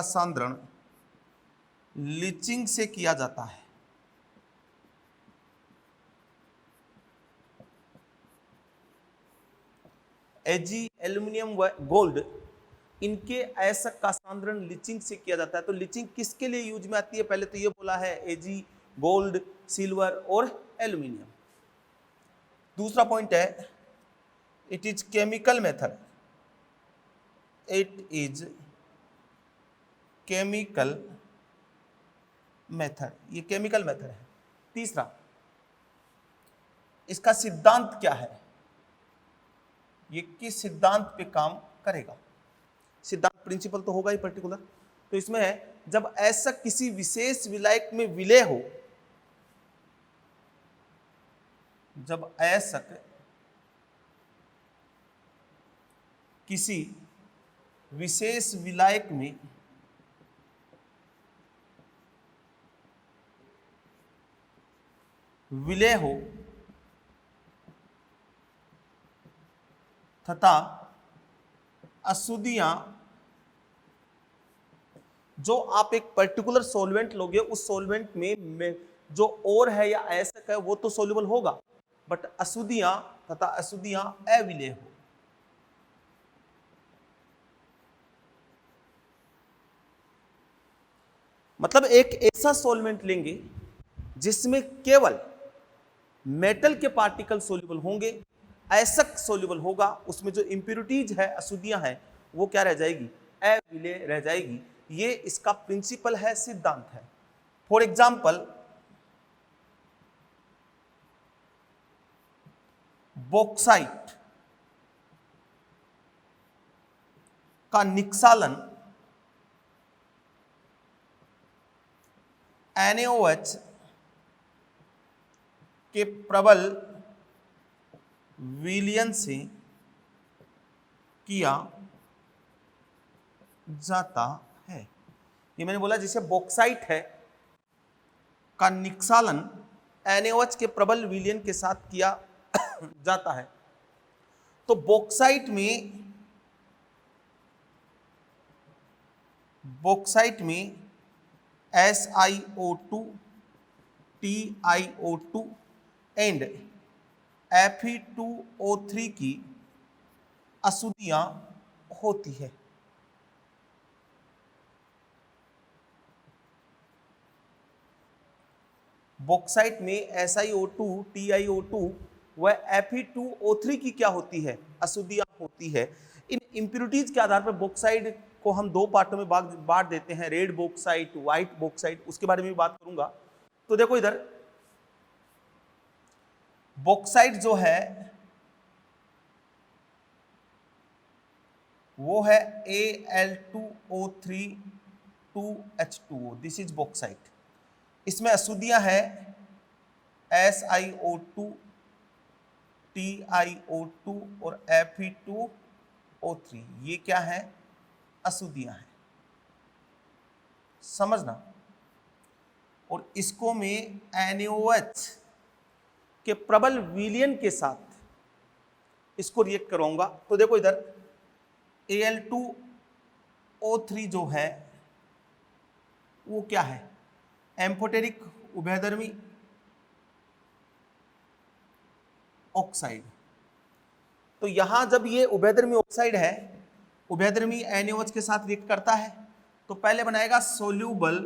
A: सांद्रण लीचिंग से किया जाता है। एजी एल्यूमिनियम व गोल्ड, इनके अयस्क का सांद्रण लीचिंग से किया जाता है। तो लीचिंग किसके लिए यूज में आती है, पहले तो ये बोला है एजी, गोल्ड, सिल्वर और एल्यूमिनियम। दूसरा पॉइंट है it is chemical method, it is chemical method, ये केमिकल मेथड है। तीसरा, इसका सिद्धांत क्या है, ये किस सिद्धांत पे काम करेगा। सिद्धांत प्रिंसिपल तो होगा ही पर्टिकुलर। तो इसमें है जब ऐसा किसी विशेष विलायक में विलय हो, जब ऐसा किसी विशेष विलायक में विलय हो तथा अशुद्धियां, जो आप एक पर्टिकुलर सॉल्वेंट लोगे उस सॉल्वेंट में जो और है या अयस्क है वो तो सोल्यूबल होगा, बट अशुद्धियां तथा अशुद्धियां अविलय हो। मतलब एक ऐसा सॉल्वेंट लेंगे जिसमें केवल मेटल के पार्टिकल सोल्यूबल होंगे, अयस्क सोल्यूबल होगा, उसमें जो इंप्योरिटीज है, अशुद्धियां हैं, वो क्या रह जाएगी, अविलय रह जाएगी। ये इसका प्रिंसिपल है, सिद्धांत है। फॉर एग्जाम्पल बॉक्साइट का निक्सालन NaOH के प्रबल विलयन से किया जाता है। ये मैंने बोला जैसे बॉक्साइट है का निक्सालन NaOH के प्रबल विलयन के साथ किया जाता है। तो बॉक्साइट में SiO2, TiO2 एंड Fe2O3 की अशुद्धियां होती है। बॉक्साइट में SiO2, TiO2 व Fe2O3 की क्या होती है, अशुद्धियां होती है। इन इंप्योरिटीज के आधार पर बॉक्साइट को हम दो पार्टों में बांट देते हैं, रेड बॉक्साइट, व्हाइट बॉक्साइट, उसके बारे में भी बात करूंगा। तो देखो इधर बॉक्साइट जो है वो है Al2O3 2H2O, this is bauxite. इसमें अशुद्धियां है SiO2, TiO2 और Fe2O3, ये क्या है, अशुद्धियां हैं, समझना। और इसको मैं NaOH के प्रबल विलयन के साथ इसको रिएक्ट कराऊंगा। तो देखो इधर Al2O3 जो है वो क्या है, एम्फोटेरिक उभयधर्मी ऑक्साइड। तो यहां जब ये उभयधर्मी ऑक्साइड है, उभयधर्मी NaOH के साथ रिएक्ट करता है, तो पहले बनाएगा सोल्यूबल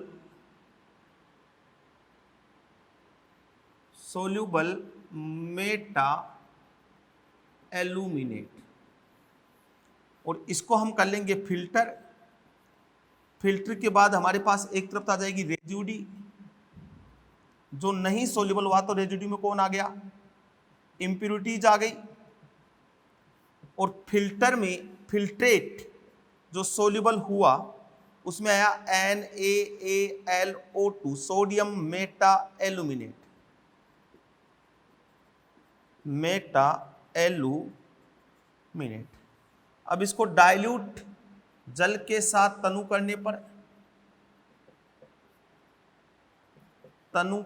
A: मेटा एल्यूमिनेट, और इसको हम कर लेंगे फिल्टर। फिल्टर के बाद हमारे पास एक तरफ आ जाएगी रेजिड्यू, जो नहीं सोल्यूबल हुआ तो रेजिड्यू में कौन आ गया, इंप्योरिटीज आ गई। और फिल्टर में फिल्ट्रेट जो सोल्यूबल हुआ उसमें आया NaAlO2 सोडियम मेटा एल्यूमिनेट, अब इसको डाइल्यूट जल के साथ तनु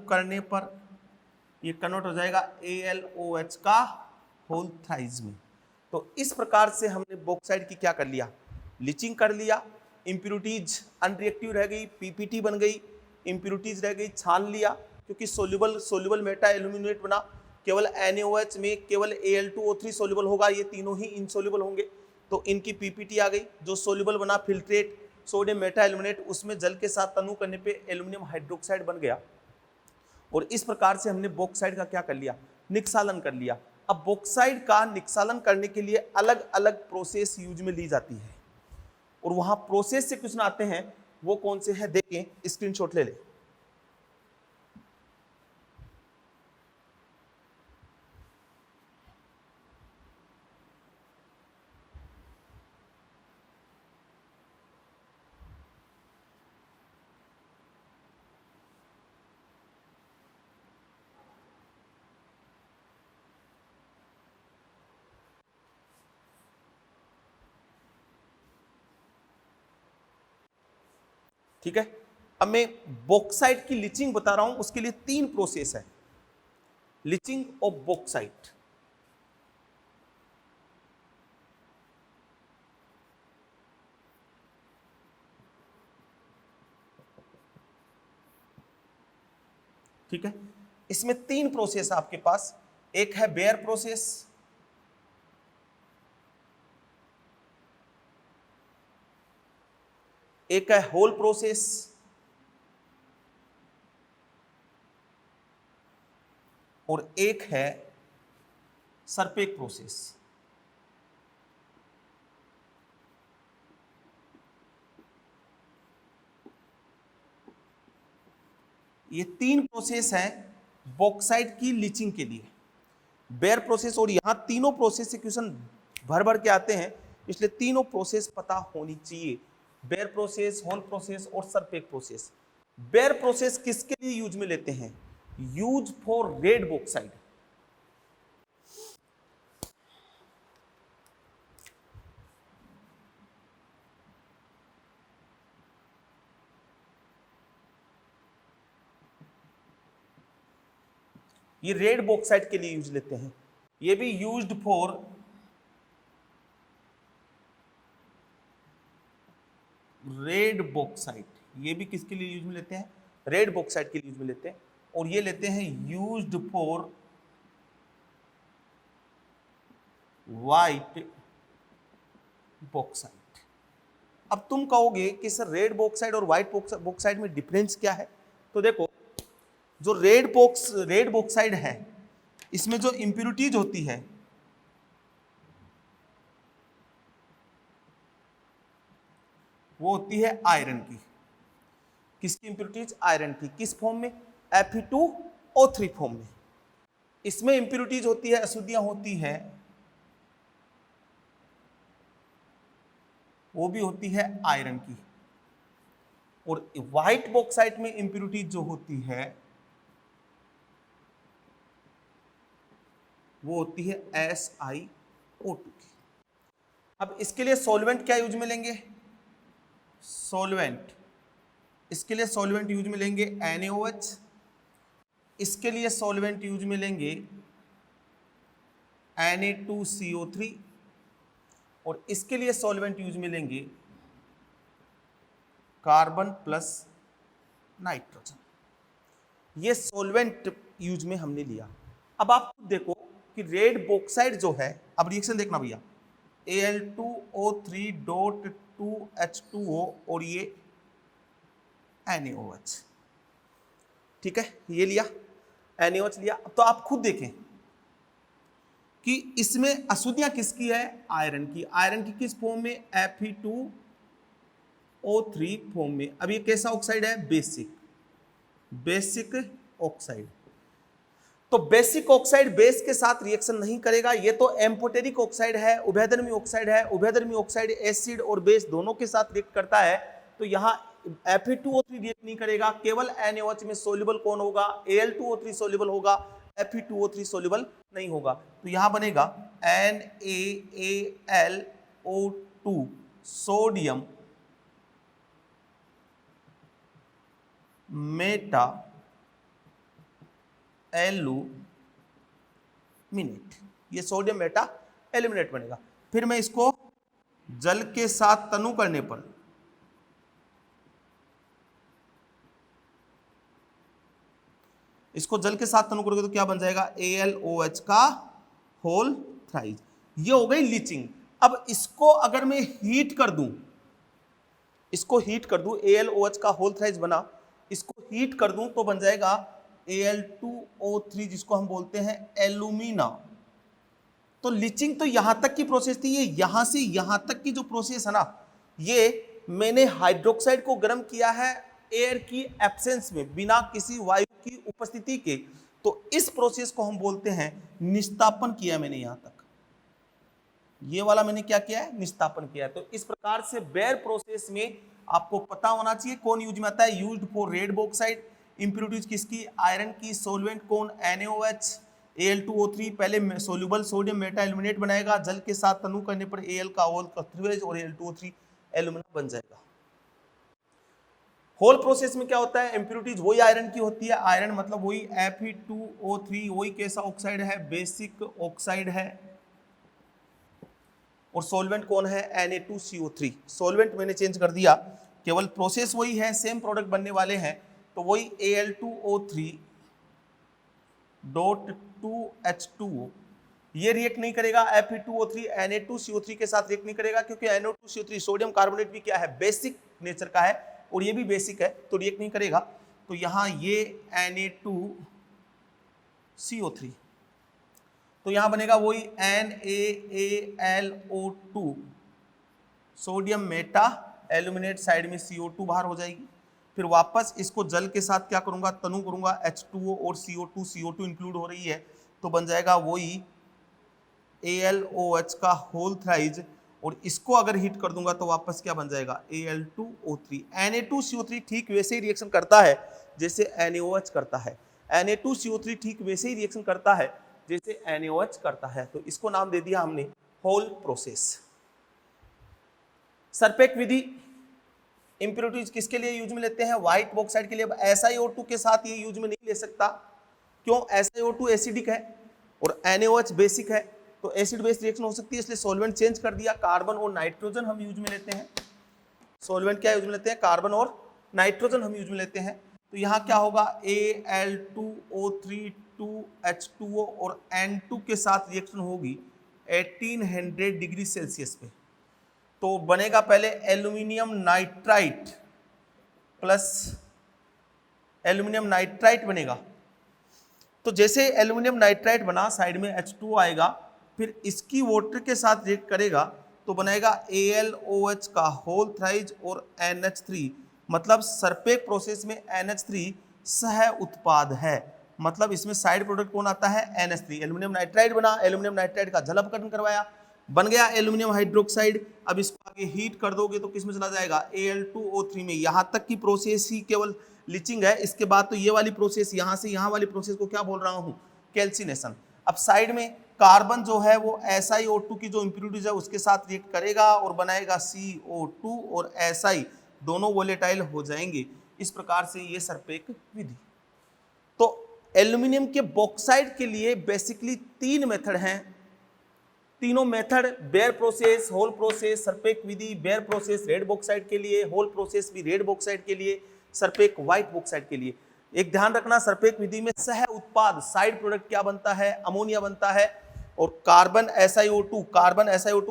A: करने पर ये कन्वर्ट हो जाएगा AlOH का होल थ्राइज में। तो इस प्रकार से हमने बॉक्साइड की क्या कर लिया, लीचिंग कर लिया। इंप्योरिटीज अनरिएक्टिव रह गई, PPT बन गई, इंप्योरिटीज रह गई, छान लिया, क्योंकि सोल्यूबल मेटा एल्यूमिनेट बना। केवल NaOH में केवल Al2O3 सोल्यूबल होगा, ये तीनों ही इनसोल्यूबल होंगे, तो इनकी PPT आ गई। जो सोल्यूबल बना फिल्ट्रेट सोडियम मेटा एल्यूमिनेट, उसमें जल के साथ तनु करने पे एल्यूमिनियम हाइड्रोक्साइड बन गया। और इस प्रकार से हमने बॉक्साइड का क्या कर लिया, निक्षालन कर लिया। अब बॉक्साइड का निक्षालन करने के लिए अलग अलग प्रोसेस यूज में ली जाती है, और वहां प्रोसेस से क्वेश्चन आते हैं, वो कौन से हैं देखें, स्क्रीनशॉट ले लें। ठीक है, अब मैं बॉक्साइट की लीचिंग बता रहा हूं, उसके लिए 3 प्रोसेस है लीचिंग ऑफ बॉक्साइट। ठीक है, इसमें 3 प्रोसेस आपके पास, एक है बेयर प्रोसेस, एक है होल प्रोसेस, और एक है सरपेक प्रोसेस। ये 3 प्रोसेस हैं बॉक्साइट की लीचिंग के लिए, बेयर प्रोसेस, और यहां तीनों प्रोसेस से क्वेश्चन भर भर के आते हैं, इसलिए तीनों प्रोसेस पता होनी चाहिए, बेयर प्रोसेस, होल प्रोसेस और सरपेक प्रोसेस। बेयर प्रोसेस किसके लिए यूज में लेते हैं, यूज फॉर रेड बॉक्साइड। ये रेड बॉक्साइट के लिए यूज लेते हैं। ये भी यूज्ड फॉर रेड बॉक्साइट, ये भी किसके लिए यूज में लेते हैं, रेड बॉक्साइट के लिए यूज में लेते हैं। और ये लेते हैं यूज्ड फॉर वाइट बॉक्साइट। अब तुम कहोगे कि सर रेड बॉक्साइड और व्हाइट बॉक्साइड में डिफरेंस क्या है, तो देखो, जो रेड बॉक्साइड है, इसमें जो इंप्योरिटीज होती है वो होती है आयरन की। किसकी इंप्योरिटीज, आयरन की। किस फॉर्म में, Fe2O3 फॉर्म में। इसमें इंप्योरिटीज होती है, अशुद्धियां होती है, वो भी होती है आयरन की। और व्हाइट बॉक्साइट में इंप्योरिटीज जो होती है वो होती है SiO2 की। अब इसके लिए सॉल्वेंट क्या यूज में लेंगे, सॉल्वेंट, इसके लिए सॉल्वेंट यूज में लेंगे NaOH, इसके लिए सॉल्वेंट यूज में लेंगे Na2CO3, और इसके लिए सॉल्वेंट यूज में लेंगे कार्बन प्लस नाइट्रोजन। ये सॉल्वेंट यूज में हमने लिया। अब आप देखो कि रेड बॉक्साइड जो है, अब रिएक्शन देखना भैया, Al2O3.2H2O और ये NaOH। ठीक है, ये लिया NaOH लिया। तो आप खुद देखें कि इसमें अशुद्धियां किसकी है, आयरन की। आयरन की किस फॉर्म में, Fe2O3 फॉर्म में। अब ये कैसा ऑक्साइड है, बेसिक ऑक्साइड। तो बेसिक ऑक्साइड बेस के साथ रिएक्शन नहीं करेगा, ये तो एम्फोटेरिक ऑक्साइड है, उभयधर्मी ऑक्साइड है। उभयधर्मी ऑक्साइड एसिड और बेस दोनों के साथ रिएक्ट करता है। तो यहाँ Fe2O3 रिएक्ट नहीं करेगा, केवल NaOH में सोल्यूबल कौन होगा, Al2O3 सोल्यूबल होगा, Fe2O3 सोल्यूबल नहीं होगा। तो यहां बनेगा NaAlO2 सोडियम मेटा एल्यूमिनेट, ये सोडियम मेटा एल्यूमिनेट बनेगा। फिर मैं इसको जल के साथ तनु करने पर करोगे तो क्या बन जाएगा, AlOH का होल थ्राइज। ये हो गई लीचिंग। अब इसको अगर मैं हीट कर दूं, AlOH का होल थ्राइज बना, इसको हीट कर दूं तो बन जाएगा Al2O3, जिसको हम बोलते हैं एल्यूमिना। तो लीचिंग तो यहां तक की प्रोसेस थी। ये यहां से यहां तक की जो प्रोसेस है ना, ये मैंने हाइड्रोक्साइड को गर्म किया है एयर की एब्सेंस में, बिना किसी वायु की उपस्थिति के। तो इस प्रोसेस को हम बोलते हैं निस्तापन किया मैंने। यहां तक ये वाला मैंने क्या किया है, निस्तापन किया है। तो इस प्रकार से बेयर प्रोसेस में आपको पता होना चाहिए कौन यूज में आता है, used for red bauxite. Impurities किसकी, आयरन की। सोल्वेंट कौन, NaOH। Al2O3 पहले सोल्यूबल सोडियम मेटा एल्यूमिनेट बनाएगा, जल के साथ तनु करने पर Al का होल का थ्राइज और Al2O3 एल्यूमिना बन जाएगा। होल प्रोसेस में क्या होता है, इंप्योरिटीज वही आयरन की होती है। आयरन मतलब वही Fe2O3, वही कैसा ऑक्साइड है, बेसिक ऑक्साइड है। और सोल्वेंट कौन है, Na2CO3। सोल्वेंट मैंने चेंज कर दिया, केवल प्रोसेस वही है, सेम प्रोडक्ट बनने वाले हैं। तो वही Al2O3.2H2O, ये रिएक्ट नहीं करेगा Fe2O3 Na2CO3 के साथ रिएक्ट नहीं करेगा, क्योंकि NO2CO3 सोडियम कार्बोनेट भी क्या है, बेसिक नेचर का है, और ये भी बेसिक है, तो रिएक्ट नहीं करेगा। तो यहां ये Na2CO3, तो यहां बनेगा वही NaAlO2 sodium Meta aluminate, side में CO2 बाहर हो जाएगी। फिर वापस इसको जल के साथ क्या करूंगा, तनु करूंगा, H2O और CO2 इंक्लूड हो रही है, तो बन जाएगा वही AlOH का होल थ्राइज। और इसको अगर हीट कर दूंगा तो वापस क्या बन जाएगा, Al2O3। Na2CO3 ठीक वैसे ही रिएक्शन करता है जैसे NaOH करता है। Na2CO3 ठीक वैसे ही रिएक्शन करता है जैसे NaOH करता है। तो इसको नाम दे दिया हमने होल प्रोसेस। सरपेक विधि इंप्योरिटीज किसके लिए यूज में लेते हैं, व्हाइट बॉक्साइड के लिए। SiO2 के साथ ये यूज में नहीं ले सकता, क्यों, SiO2 एसिडिक है और NaOH बेसिक है, तो एसिड बेस रिएक्शन हो सकती है, इसलिए सॉल्वेंट चेंज कर दिया। कार्बन और नाइट्रोजन हम यूज में लेते हैं। सॉल्वेंट क्या यूज में लेते हैं, कार्बन और नाइट्रोजन हम यूज में लेते हैं। तो यहाँ क्या होगा, Al2O3 2H2O और N2 के साथ रिएक्शन होगी 1800 डिग्री सेल्सियस पे। तो बनेगा पहले aluminium nitrite plus aluminium nitrite बनेगा। तो जैसे एल्यूमिनियम नाइट्राइट बना, साइड में H2O आएगा, फिर इसकी वाटर के साथ रिएक्ट करेगा तो बनाएगा AlOH का होल थ्राइज और NH3। मतलब सरपेक प्रोसेस में NH3 सह उत्पाद है, मतलब इसमें साइड प्रोडक्ट कौन आता है, NH3। एल्यूमिनियम नाइट्राइड बना, एल्यूमिनियम नाइट्राइड का जल अपघटन करवाया, बन गया एल्यूमिनियम हाइड्रोक्साइड। अब इसको आगे हीट कर दोगे तो किसमें चला जाएगा, Al2O3 में। यहां तक की प्रोसेस ही केवल लीचिंग है, इसके बाद तो ये वाली प्रोसेस, यहां से यहां वाली प्रोसेस को क्या बोल रहा हूं, कैल्सिनेशन। अब साइड में कार्बन जो है वो SiO2 की जो इंप्योरिटीज है उसके साथ रिएक्ट करेगा और बनाएगा CO2 और Si, दोनों वोलेटाइल हो जाएंगे। इस प्रकार से ये सरपेक विधि। तो एल्यूमिनियम के बॉक्साइड के लिए बेसिकली 3 मेथड हैं। तीनों method, Bayer process, Hall process, Serpeck विधि। बेयर प्रोसेस रेड बॉक्साइड के लिए, होल प्रोसेस भी रेड बॉक्साइड के लिए, सरपेक व्हाइट बॉक्साइड के लिए। एक ध्यान रखना, सरपेक विधि में सह उत्पाद साइड प्रोडक्ट क्या बनता है, अमोनिया बनता है, और कार्बन SiO2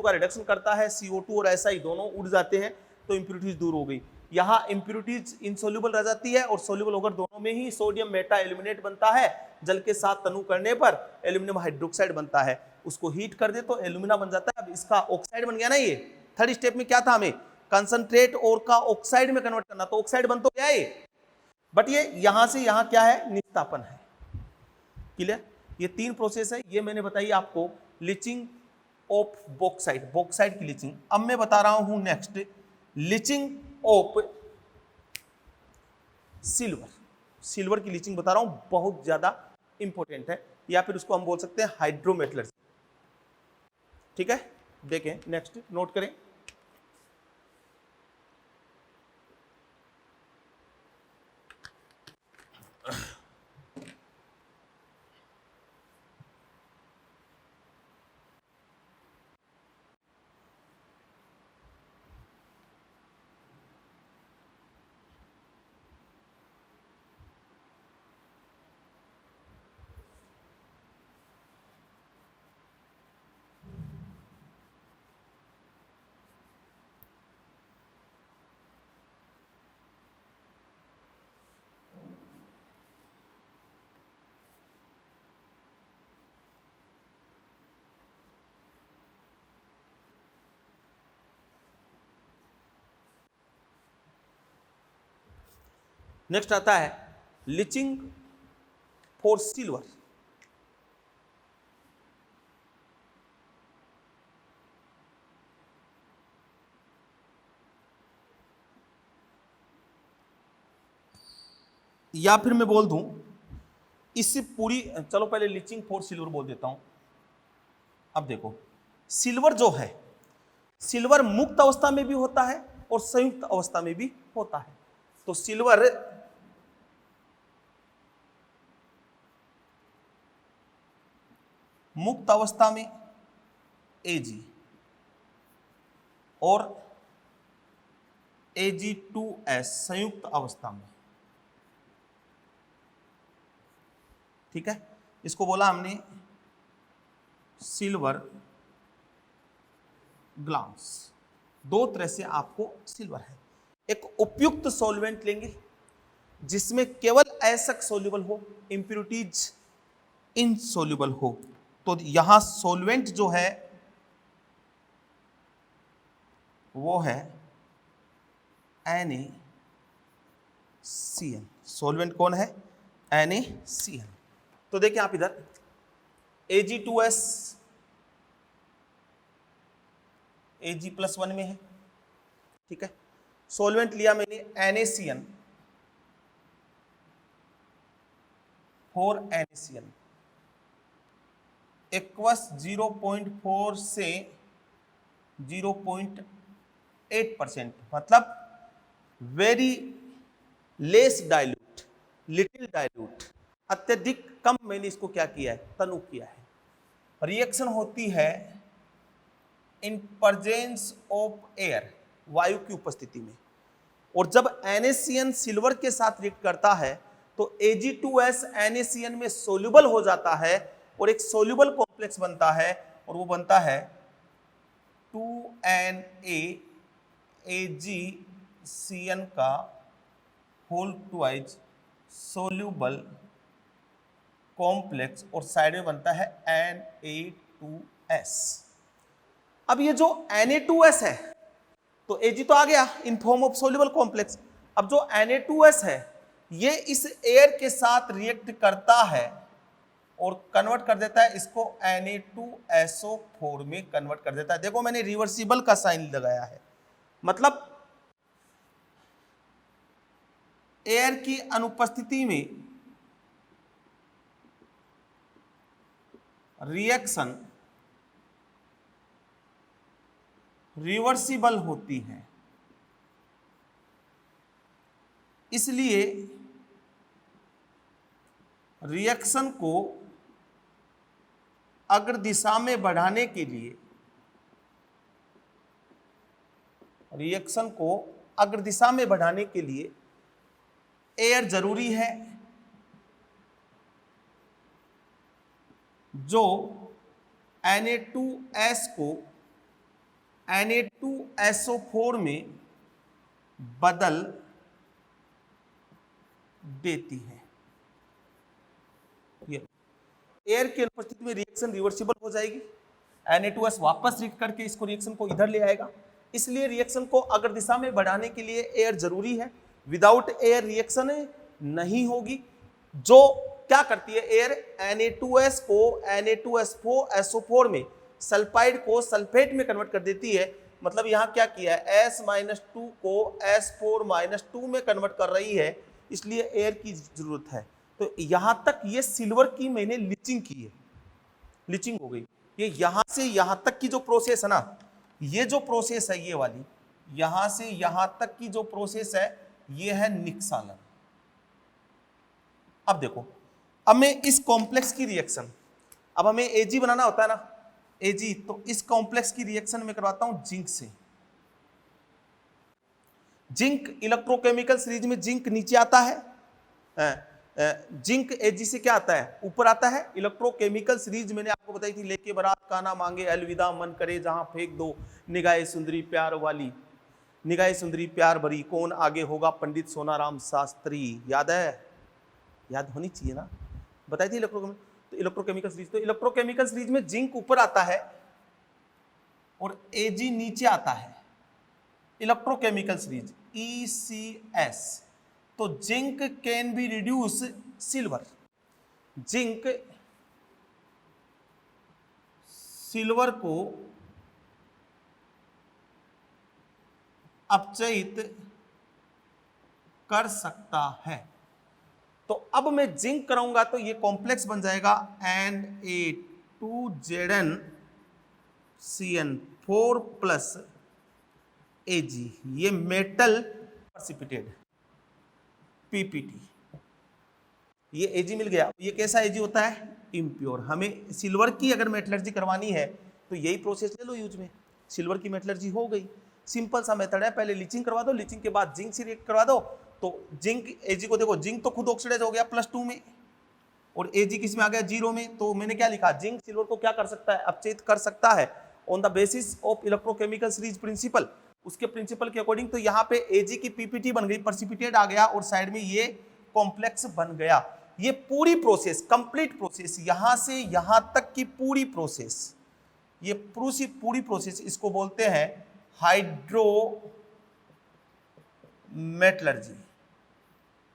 A: का रिडक्शन करता है, CO2 और Si दोनों उड़ जाते हैं, तो इंप्योरिटीज दूर हो गई। यहाँ इंप्यूरिटीज इनसोल्यूबल रह जाती है और सोल्यूबल होकर दोनों में ही सोडियम मेटा एल्यूमिनेट बनता है। जल के साथ तनु करने पर एल्यूमिनियम हाइड्रोक्साइड बनता है, उसको हीट कर दे तो एल्यूमिना बन जाता है। अब इसका ऑक्साइड बन गया ना। ये थर्ड स्टेप में क्या था, हमें कंसंट्रेट और का ऑक्साइड में कन्वर्ट करना, तो ऑक्साइड बन तो गया ये, बट ये यहां से यहां क्या है, निस्तापन है। क्लियर? ये तीन प्रोसेस है, ये मैंने बताई आपको लिचिंग ऑफ बॉक्साइट, बॉक्साइट की लिचिंग। अब मैं बता रहा हूं next lynching of silver, silver की लिचिंग बता रहा हूं, बहुत ज्यादा इंपॉर्टेंट है, या फिर उसको हम बोल सकते हैं हाइड्रोमेटलर्जी। ठीक है, देखें नेक्स्ट, नोट करें। नेक्स्ट आता है लिचिंग फॉर सिल्वर। या फिर मैं बोल दूं इससे पूरी, चलो पहले लिचिंग फॉर सिल्वर बोल देता हूं। अब देखो, सिल्वर जो है, सिल्वर मुक्त अवस्था में भी होता है और संयुक्त अवस्था में भी होता है। तो सिल्वर मुक्त अवस्था में Ag और Ag2S संयुक्त अवस्था में, ठीक है, इसको बोला हमने सिल्वर ग्लास। दो तरह से आपको सिल्वर है, एक उपयुक्त सॉल्वेंट लेंगे जिसमें केवल एसिड सोल्यूबल हो, इंप्यूरिटीज इनसोल्यूबल हो। तो यहां सॉल्वेंट जो है वो है NaCN। सॉल्वेंट कौन है? NaCN। तो देखिए आप इधर Ag2S Ag+1 में है, ठीक है। सॉल्वेंट लिया मैंने NaCN और NaCN, एक्वस 0.4 से 0.8%, मतलब very less dilute, little dilute, अत्यधिक कम मैंने इसको क्या किया है, तनु किया है। रिएक्शन होती है इन प्रेजेंस ऑफ एयर, वायु की उपस्थिति में, और जब NaCN सिल्वर के साथ रिएक्ट करता है तो Ag2S NaCN में सोल्यूबल हो जाता है और एक सोल्यूबल कॉम्प्लेक्स बनता है, और वो बनता है 2NaAgCN का होल ट्वाइस सोल्यूबल कॉम्प्लेक्स, और साइड में बनता है Na2S। अब ये जो Na2S है, तो Ag तो आ गया in form of soluble complex. अब जो Na2S है ये इस एयर के साथ रिएक्ट करता है और कन्वर्ट कर देता है इसको Na2SO4 में कन्वर्ट कर देता है। देखो मैंने रिवर्सिबल का साइन लगाया है, मतलब एयर की अनुपस्थिति में रिएक्शन रिवर्सिबल होती है, इसलिए रिएक्शन को अग्र दिशा में बढ़ाने के लिए, रिएक्शन को अग्र दिशा में बढ़ाने के लिए एयर जरूरी है, जो Na2S को Na2SO4 में बदल देती है। ये एयर की अनुपस्थिति में रिएक्शन रिवर्सिबल हो जाएगी, Na2S वापस रिएक्ट करके इसको रिएक्शन को इधर ले आएगा। इसलिए रिएक्शन को अगर दिशा में बढ़ाने के लिए एयर जरूरी है, विदाउट एयर रिएक्शन नहीं होगी। जो क्या करती है एयर, Na2S को Na2SO4 में सल्फाइड को सल्फेट में कन्वर्ट कर देती है। मतलब यहां क्या किया है, S-2 को S4-2 में कन्वर्ट कर रही है, इसलिए एयर की जरूरत है। तो यहां तक ये सिल्वर की मैंने लीचिंग की है, लीचिंग हो गई। ये यहां से यहां तक की जो प्रोसेस है ना, ये जो प्रोसेस है ये वाली, यहां से यहां तक की जो प्रोसेस है ये है निक्सालन। अब देखो, अब मैं इस कॉम्प्लेक्स की रिएक्शन, अब हमें Ag बनाना होता है ना, Ag, तो इस कॉम्प्लेक्स की रिएक्शन में करवाता हूं जिंक से। जिंक इलेक्ट्रोकेमिकल सीरीज में जिंक नीचे आता है, जिंक Ag से क्या आता है, ऊपर आता है। इलेक्ट्रोकेमिकल सीरीज मैंने आपको बताई थी, लेके बारात काना मांगे अलविदा मन करे जहां फेंक दो निगाहे सुंदरी प्यार वाली, निगाहे सुंदरी प्यार भरी, कौन आगे होगा पंडित सोनाराम शास्त्री। याद है, याद होनी चाहिए ना, बताई थी इलेक्ट्रोकेमिकल सीरीज। तो इलेक्ट्रोकेमिकल सीरीज में जिंक ऊपर आता है और Ag नीचे आता है। इलेक्ट्रोकेमिकल सीरीज ECS, तो zinc can be reduce silver, zinc silver को अपचयित कर सकता है। तो अब मैं जिंक कराऊंगा तो ये कॉम्प्लेक्स बन जाएगा Na2ZnCN4 प्लस Ag, ये मेटल प्रेसिपिटेट PPT, ये Ag मिल गया। ये कैसा Ag होता है, इम्प्योर। हमें सिल्वर की अगर मेटलर्जी करवानी है तो यही प्रोसेस ले लो यूज में, सिल्वर की मेटलर्जी हो गई। सिंपल सा मेथड है, पहले लीचिंग करवा दो, लीचिंग के बाद जिंक से रिएक्ट करवा दो। तो जिंक Ag को देखो, जिंक तो खुद ऑक्सीडाइज हो गया +2 में और Ag किस में आ गया 0 में। तो मैंने क्या लिखा, जिंक सिल्वर को क्या कर सकता है, अपचयित कर सकता है on the basis of electrochemical series principle, उसके प्रिंसिपल के अकॉर्डिंग। तो यहाँ पे Ag की PPT बन गई, प्रेसिपिटेट आ गया और साइड में ये कॉम्प्लेक्स बन गया। ये पूरी प्रोसेस, कंप्लीट प्रोसेस, यहां से यहां तक की पूरी प्रोसेस, ये पूरी प्रोसेस इसको बोलते हैं हाइड्रोमेटलर्जी,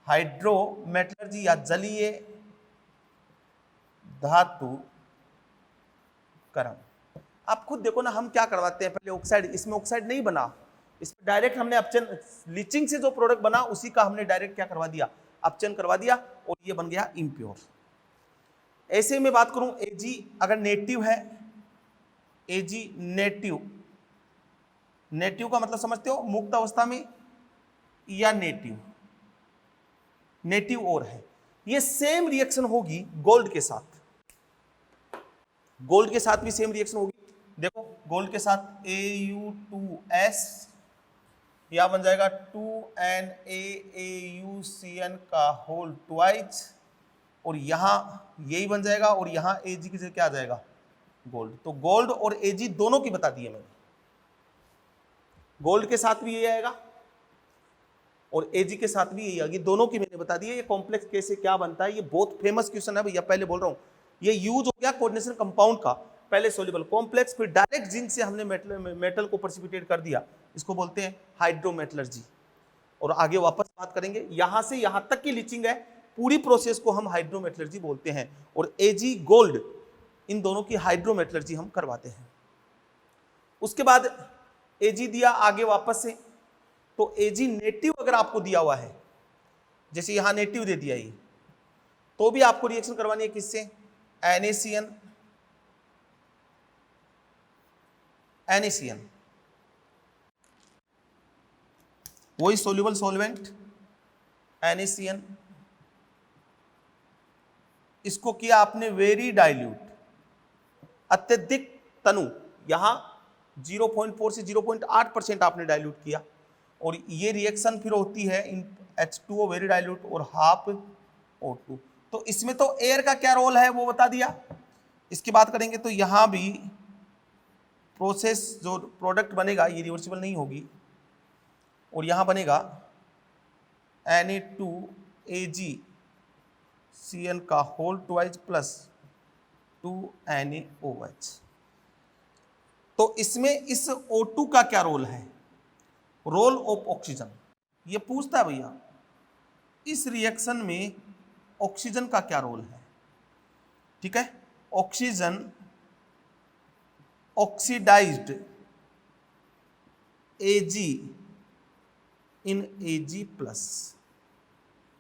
A: हाइड्रोमेटलर्जी या जलीय धातु कर्म। आप खुद देखो ना, हम क्या करवाते हैं, पहले ऑक्साइड, इसमें ऑक्साइड नहीं बना, इसमें डायरेक्ट हमने अपचन, लीचिंग से जो प्रोडक्ट बना उसी का हमने डायरेक्ट क्या करवा दिया, अपचन करवा दिया और ये बन गया इम्प्योर। ऐसे में बात करूं, Ag अगर नेटिव है, Ag नेटिव, नेटिव का मतलब समझते हो, मुक्त अवस्था में या नेटिव, नेटिव और है, ये सेम रिएक्शन होगी गोल्ड के साथ, गोल्ड के साथ भी सेम रिएक्शन होगी। देखो गोल्ड के साथ Au2S या बन जाएगा 2NaAuCN का होल ट्वाइस, और यहां यही बन जाएगा और यहां Ag की जगह क्या आ जाएगा, गोल्ड। तो गोल्ड और Ag दोनों की बता दिए मैंने, गोल्ड के साथ भी यही आएगा और Ag के साथ भी यही आएगी, दोनों की मैंने बता दिया। ये कॉम्प्लेक्स कैसे क्या बनता है, ये बहुत फेमस क्वेश्चन है भैया, पहले बोल रहा हूं। ये यूज हो गया कोऑर्डिनेशन कंपाउंड का, पहले सोल्यूबल कॉम्प्लेक्स, फिर डायरेक्ट जिंक से हमने मेटल को प्रेसिपिटेट कर दिया, इसको बोलते हैं हाइड्रोमेटलर्जी। और आगे वापस बात करेंगे, यहां से यहां तक की लीचिंग है, पूरी प्रोसेस को हम हाइड्रोमेटलर्जी बोलते हैं। और Ag गोल्ड, इन दोनों की हाइड्रोमेटलर्जी हम करवाते हैं। उसके बाद Ag दिया आगे वापस से, तो Ag नेटिव अगर आपको दिया हुआ है, जैसे यहां नेटिव दे दिया ये, तो भी आपको रिएक्शन करवानी है किससे, NaCN, वही सोल्यूबल सॉल्वेंट NaCN, इसको किया आपने वेरी डाइल्यूट, अत्यधिक तनु, यहां 0.4 से 0.8% आपने डाइल्यूट किया, और ये रिएक्शन फिर होती है इन H2O वेरी डाइल्यूट और हाफ O2। तो इसमें तो एयर का क्या रोल है वो बता दिया। इसकी बात करेंगे तो यहां भी प्रोसेस जो प्रोडक्ट बनेगा ये रिवर्सिबल नहीं होगी, और यहां बनेगा Na2AgCN का होल ट्वाइस प्लस 2NaOH। तो इसमें इस O2 का क्या रोल है? रोल ऑफ ऑक्सीजन, ये पूछता है भैया इस रिएक्शन में ऑक्सीजन का क्या रोल है। ठीक है, ऑक्सीजन ऑक्सीडाइज्ड Ag इन Ag प्लस,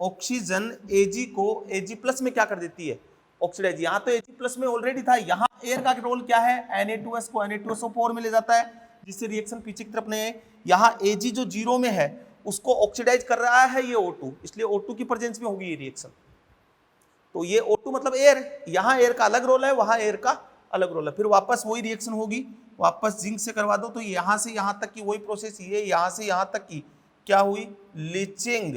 A: ऑक्सीजन Ag को Ag प्लस में क्या कर देती है? ऑक्सीडाइज। यहां तो Ag प्लस में ऑलरेडी था, यहां एयर का रोल क्या है? Na2S को Na2SO4 में ले जाता है, जिससे रिएक्शन पीछे की तरफ नहीं है। यहां Ag जो जीरो में है उसको ऑक्सीडाइज कर रहा है ये O2, इसलिए O2 की प्रेजेंस में होगी ये रिएक्शन। तो ये O2 मतलब एयर, यहां एयर का अलग रोल है, वहां एयर का अलग रोल है। फिर वापस वही रिएक्शन होगी, वापस जिंक से करवा दो तो यहां से यहां तक की वही प्रोसेस, ये यहां से यहां तक की क्या हुई? लीचिंग।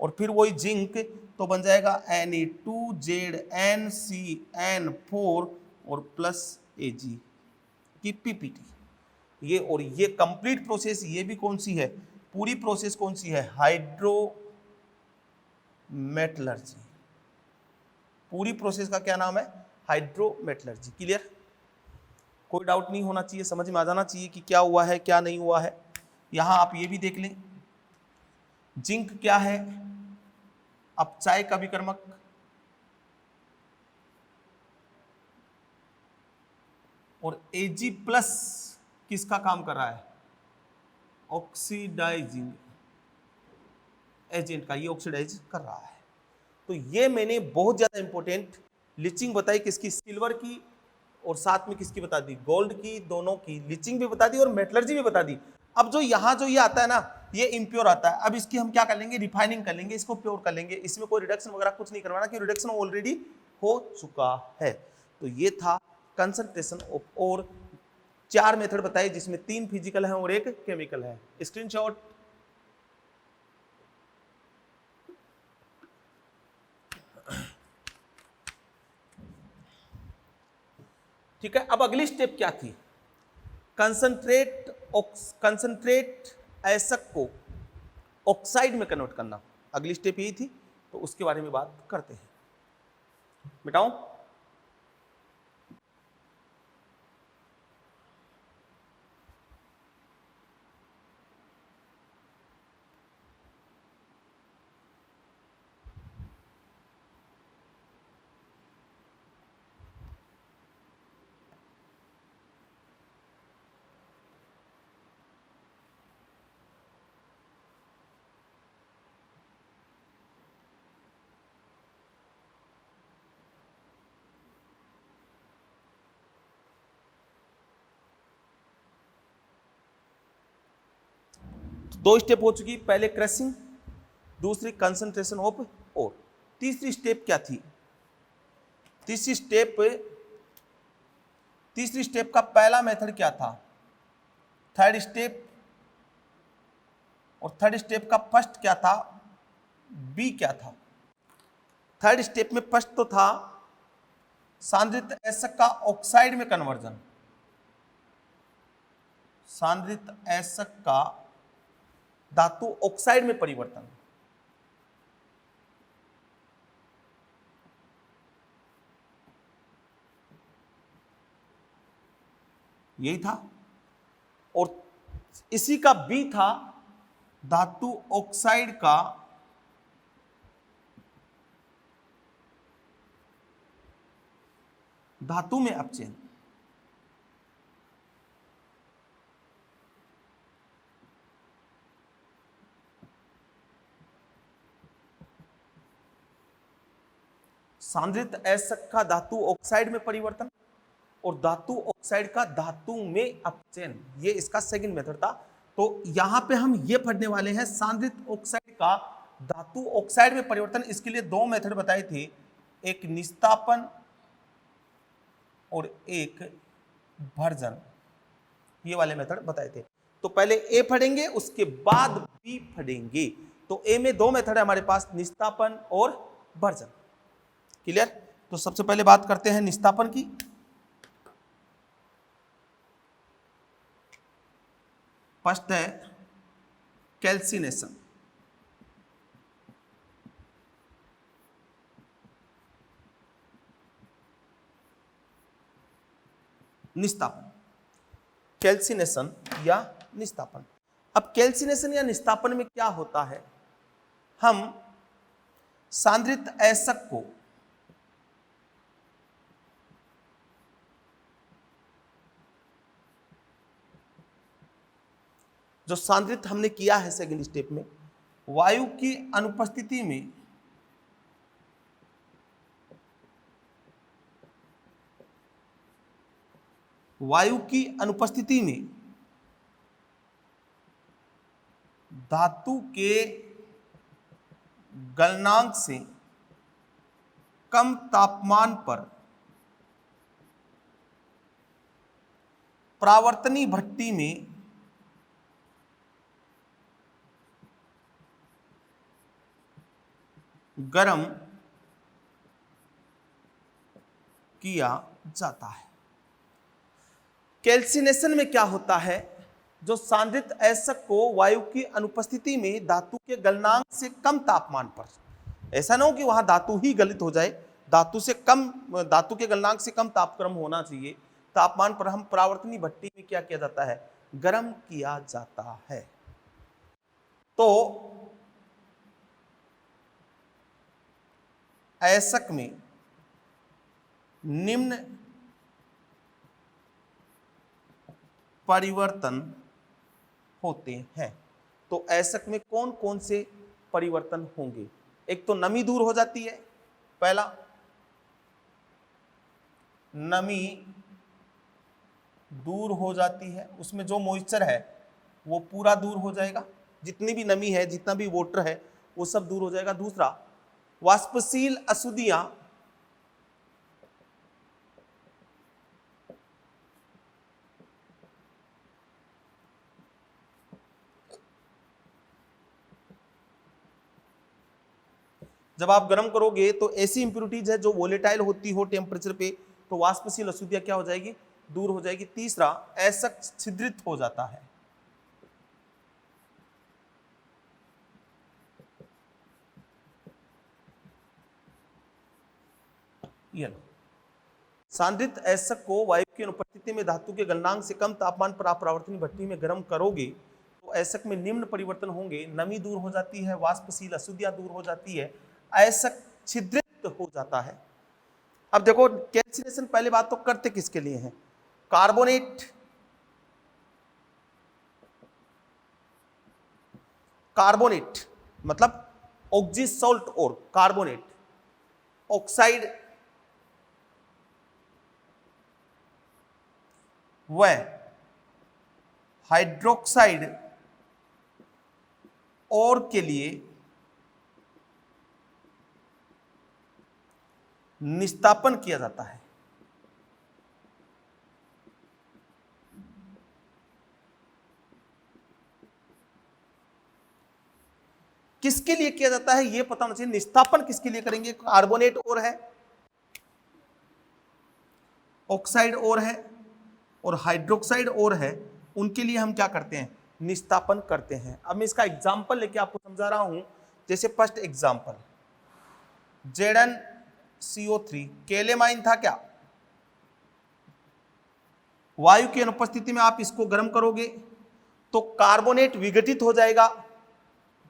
A: और फिर वही जिंक तो बन जाएगा Na2ZnCN4 और प्लस Ag की पीपीटी। ये और ये कंप्लीट प्रोसेस, ये भी कौन सी है? पूरी प्रोसेस कौन सी है? हाइड्रोमेटलर्जी। पूरी प्रोसेस का क्या नाम है? हाइड्रोमेटलर्जी। क्लियर? कोई डाउट नहीं होना चाहिए, समझ में आ जाना चाहिए कि क्या हुआ है क्या नहीं हुआ है। यहां आप ये भी देख लें, जिंक क्या है? अपचाय का विकर्मक, और Ag प्लस किसका काम कर रहा है? ऑक्सीडाइजिंग एजेंट का, ये ऑक्सीडाइज कर रहा है। तो ये मैंने बहुत ज्यादा इंपॉर्टेंट लीचिंग बताई, किसकी? सिल्वर की, और साथ में किसकी बता दी? गोल्ड की। दोनों की लीचिंग भी बता दी और मेटलर्जी भी बता दी। अब जो यहाँ जो ये आता है ना, ये इम्प्योर आता है। अब इसकी हम क्या कर लेंगे? रिफाइनिंग कर लेंगे, इसको प्योर कर लेंगे। इसमें कोई रिडक्शन वगैरह कुछ नहीं करवाना, क्योंकि रिडक्शन ऑलरेडी हो चुका है। तो ये था कंसंट्रेशन ऑफ, और 4 मेथड बताए जिसमें 3 फिजिकल है और 1 केमिकल है। स्क्रीनशॉट। ठीक है, अब अगली स्टेप क्या थी? कंसंट्रेट एसक को ऑक्साइड में कन्वर्ट करना। अगली स्टेप यही थी, तो उसके बारे में बात करते हैं। मिटाऊं? दो स्टेप हो चुकी, पहले क्रशिंग, दूसरी कंसंट्रेशन ऑफ ओर। तीसरी स्टेप क्या थी? तीसरी स्टेप का पहला मेथड क्या था? Third step. और थर्ड स्टेप का फर्स्ट क्या था? बी क्या था? थर्ड स्टेप में फर्स्ट तो था सांद्रित एसक का ऑक्साइड में कन्वर्जन। सांद्रित एसक का धातु ऑक्साइड में परिवर्तन। यही था। और इसी का बी था धातु ऑक्साइड का धातु में अपचयन। सांद्रित एसक का धातु ऑक्साइड में परिवर्तन और धातु ऑक्साइड का धातु में अपचयन, ये इसका सेकंड मेथड था। तो यहां पे हम ये पढ़ने वाले हैं सांद्रित ऑक्साइड का धातु ऑक्साइड में परिवर्तन। इसके लिए 2 मेथड बताए थे, एक निस्तापन और एक भर्जन, ये वाले मेथड बताए थे। तो पहले ए पढ़ेंगे, उसके बाद बी पढ़ेंगे। तो ए में 2 मेथड है हमारे पास, निस्तापन और भर्जन। क्लियर? तो सबसे पहले बात करते हैं निस्तापन की। फर्स्ट है कैल्सिनेशन, निस्तापन, कैल्सिनेशन या निस्तापन। अब कैल्सिनेशन या निस्तापन में क्या होता है, हम सांद्रित अयस्क को जो सांद्रित हमने किया है सेकंड स्टेप में, वायु की अनुपस्थिति में धातु के गलनांक से कम तापमान पर परावर्तनी भट्टी में गर्म किया जाता है। कैल्सिनेशन में क्या होता है, जो सांद्रित अयस्क को वायु की अनुपस्थिति में धातु के गलनांक से कम तापमान पर, ऐसा ना हो कि वहां धातु ही गलित हो जाए, धातु के गलनांक से कम तापक्रम होना चाहिए, तापमान पर हम परावर्तनी भट्टी में क्या किया जाता है, गर्म किया जाता है। तो अयस्क में निम्न परिवर्तन होते हैं। तो अयस्क में कौन कौन से परिवर्तन होंगे, एक तो नमी दूर हो जाती है, पहला नमी दूर हो जाती है, उसमें जो मॉइस्चर है वो पूरा दूर हो जाएगा, जितनी भी नमी है, जितना भी वाटर है वो सब दूर हो जाएगा। दूसरा, वाष्पशील अशुद्धियां जब आप गर्म करोगे तो ऐसी इंप्योरिटीज है जो वोलेटाइल होती हो टेम्परेचर पे, तो वाष्पशील अशुद्धियां क्या हो जाएगी, दूर हो जाएगी। तीसरा, अयस्क छिद्रित हो जाता है। सांद्रित अयस्क को वायु की अनुपस्थिति में धातु के गलनांक से कम तापमान पर आप परावर्तनी भट्टी में गर्म करोगे तो अयस्क में निम्न परिवर्तन होंगे, नमी दूर हो जाती है, वाष्पशील अशुद्धियां दूर हो जाती है, अयस्क छिद्रित हो जाता है। अब देखो, कैल्सिनेशन पहले बात तो करते किसके लिए है, कार्बोनेट मतलब ऑक्सी सॉल्ट और कार्बोनेट, ऑक्साइड व हाइड्रोक्साइड और के लिए निस्तापन किया जाता है। किसके लिए किया जाता है यह पता होना चाहिए। निस्तापन किसके लिए करेंगे, कार्बोनेट और है, ऑक्साइड और है और हाइड्रोक्साइड और है, उनके लिए हम क्या करते हैं, निस्तापन करते हैं। अब मैं इसका एग्जांपल लेके आपको समझा रहा हूं। जैसे फर्स्ट एग्जांपल, ZnCO3 केलेमाइन था क्या, वायु की अनुपस्थिति में आप इसको गर्म करोगे तो कार्बोनेट विघटित हो जाएगा,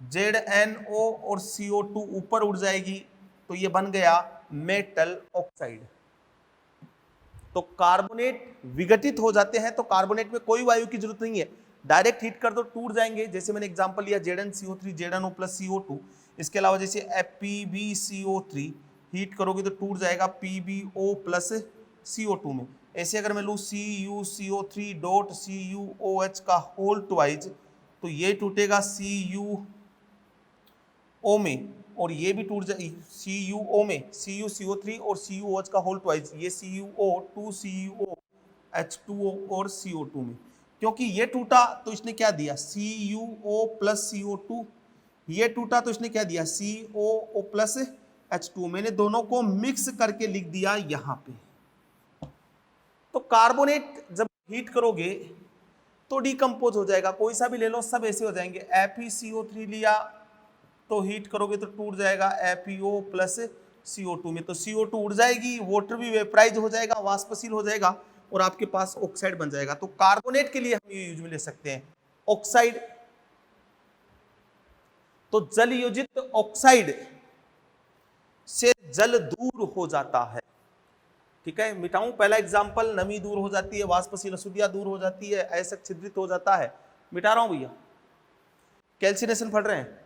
A: ZnO और CO2 ऊपर उड़ जाएगी, तो ये बन गया मेटल ऑक्साइड। तो कार्बोनेट विघटित हो जाते हैं, तो कार्बोनेट में कोई वायु की जरूरत नहीं है, डायरेक्ट हीट कर दो टूट जाएंगे। जैसे मैंने एग्जांपल लिया ZnCO3 ZnO प्लस CO2। इसके अलावा जैसे PbCO3 हीट करोगे तो टूट जाएगा PbO प्लस CO2 में। ऐसे अगर मैं लूँ CuCO3 डॉट CuOH का होल ट्वाइज, तो ये टूटेगा CuO में और ये भी टूट जाए CuO में, CuCO3 और CuOH का होल ट्वाइज, ये CuO 2CuOH2O और CO2 में। क्योंकि ये टूटा तो इसने क्या दिया CuO प्लस CO2, ये टूटा तो इसने क्या दिया COO प्लस H2। मैंने दोनों को मिक्स करके लिख दिया यहां पे। तो कार्बोनेट जब हीट करोगे तो डिकम्पोज हो जाएगा, कोई सा भी ले लो सब ऐसे हो जाएंगे। FeCO3 लिया तो हीट करोगे तो टूट जाएगा FeO प्लस CO2 में, तो CO2 उड़ जाएगी, वाटर भी वेपराइज हो जाएगा, वाष्पशील हो जाएगा और आपके पास ऑक्साइड बन जाएगा। तो कार्बोनेट के लिए हम ये यूज में ले सकते हैं ऑक्साइड। तो जल योजित ऑक्साइड से जल दूर हो जाता है। ठीक है, मिटाऊं पहला एग्जांपल, नमी दूर हो जाती है, वाष्पशील अशुद्धियां दूर हो जाती है, ऐसा छिद्रित हो जाता है। मिटा रहा हूं भैया, कैल्सिनेशन पढ़ रहे हैं।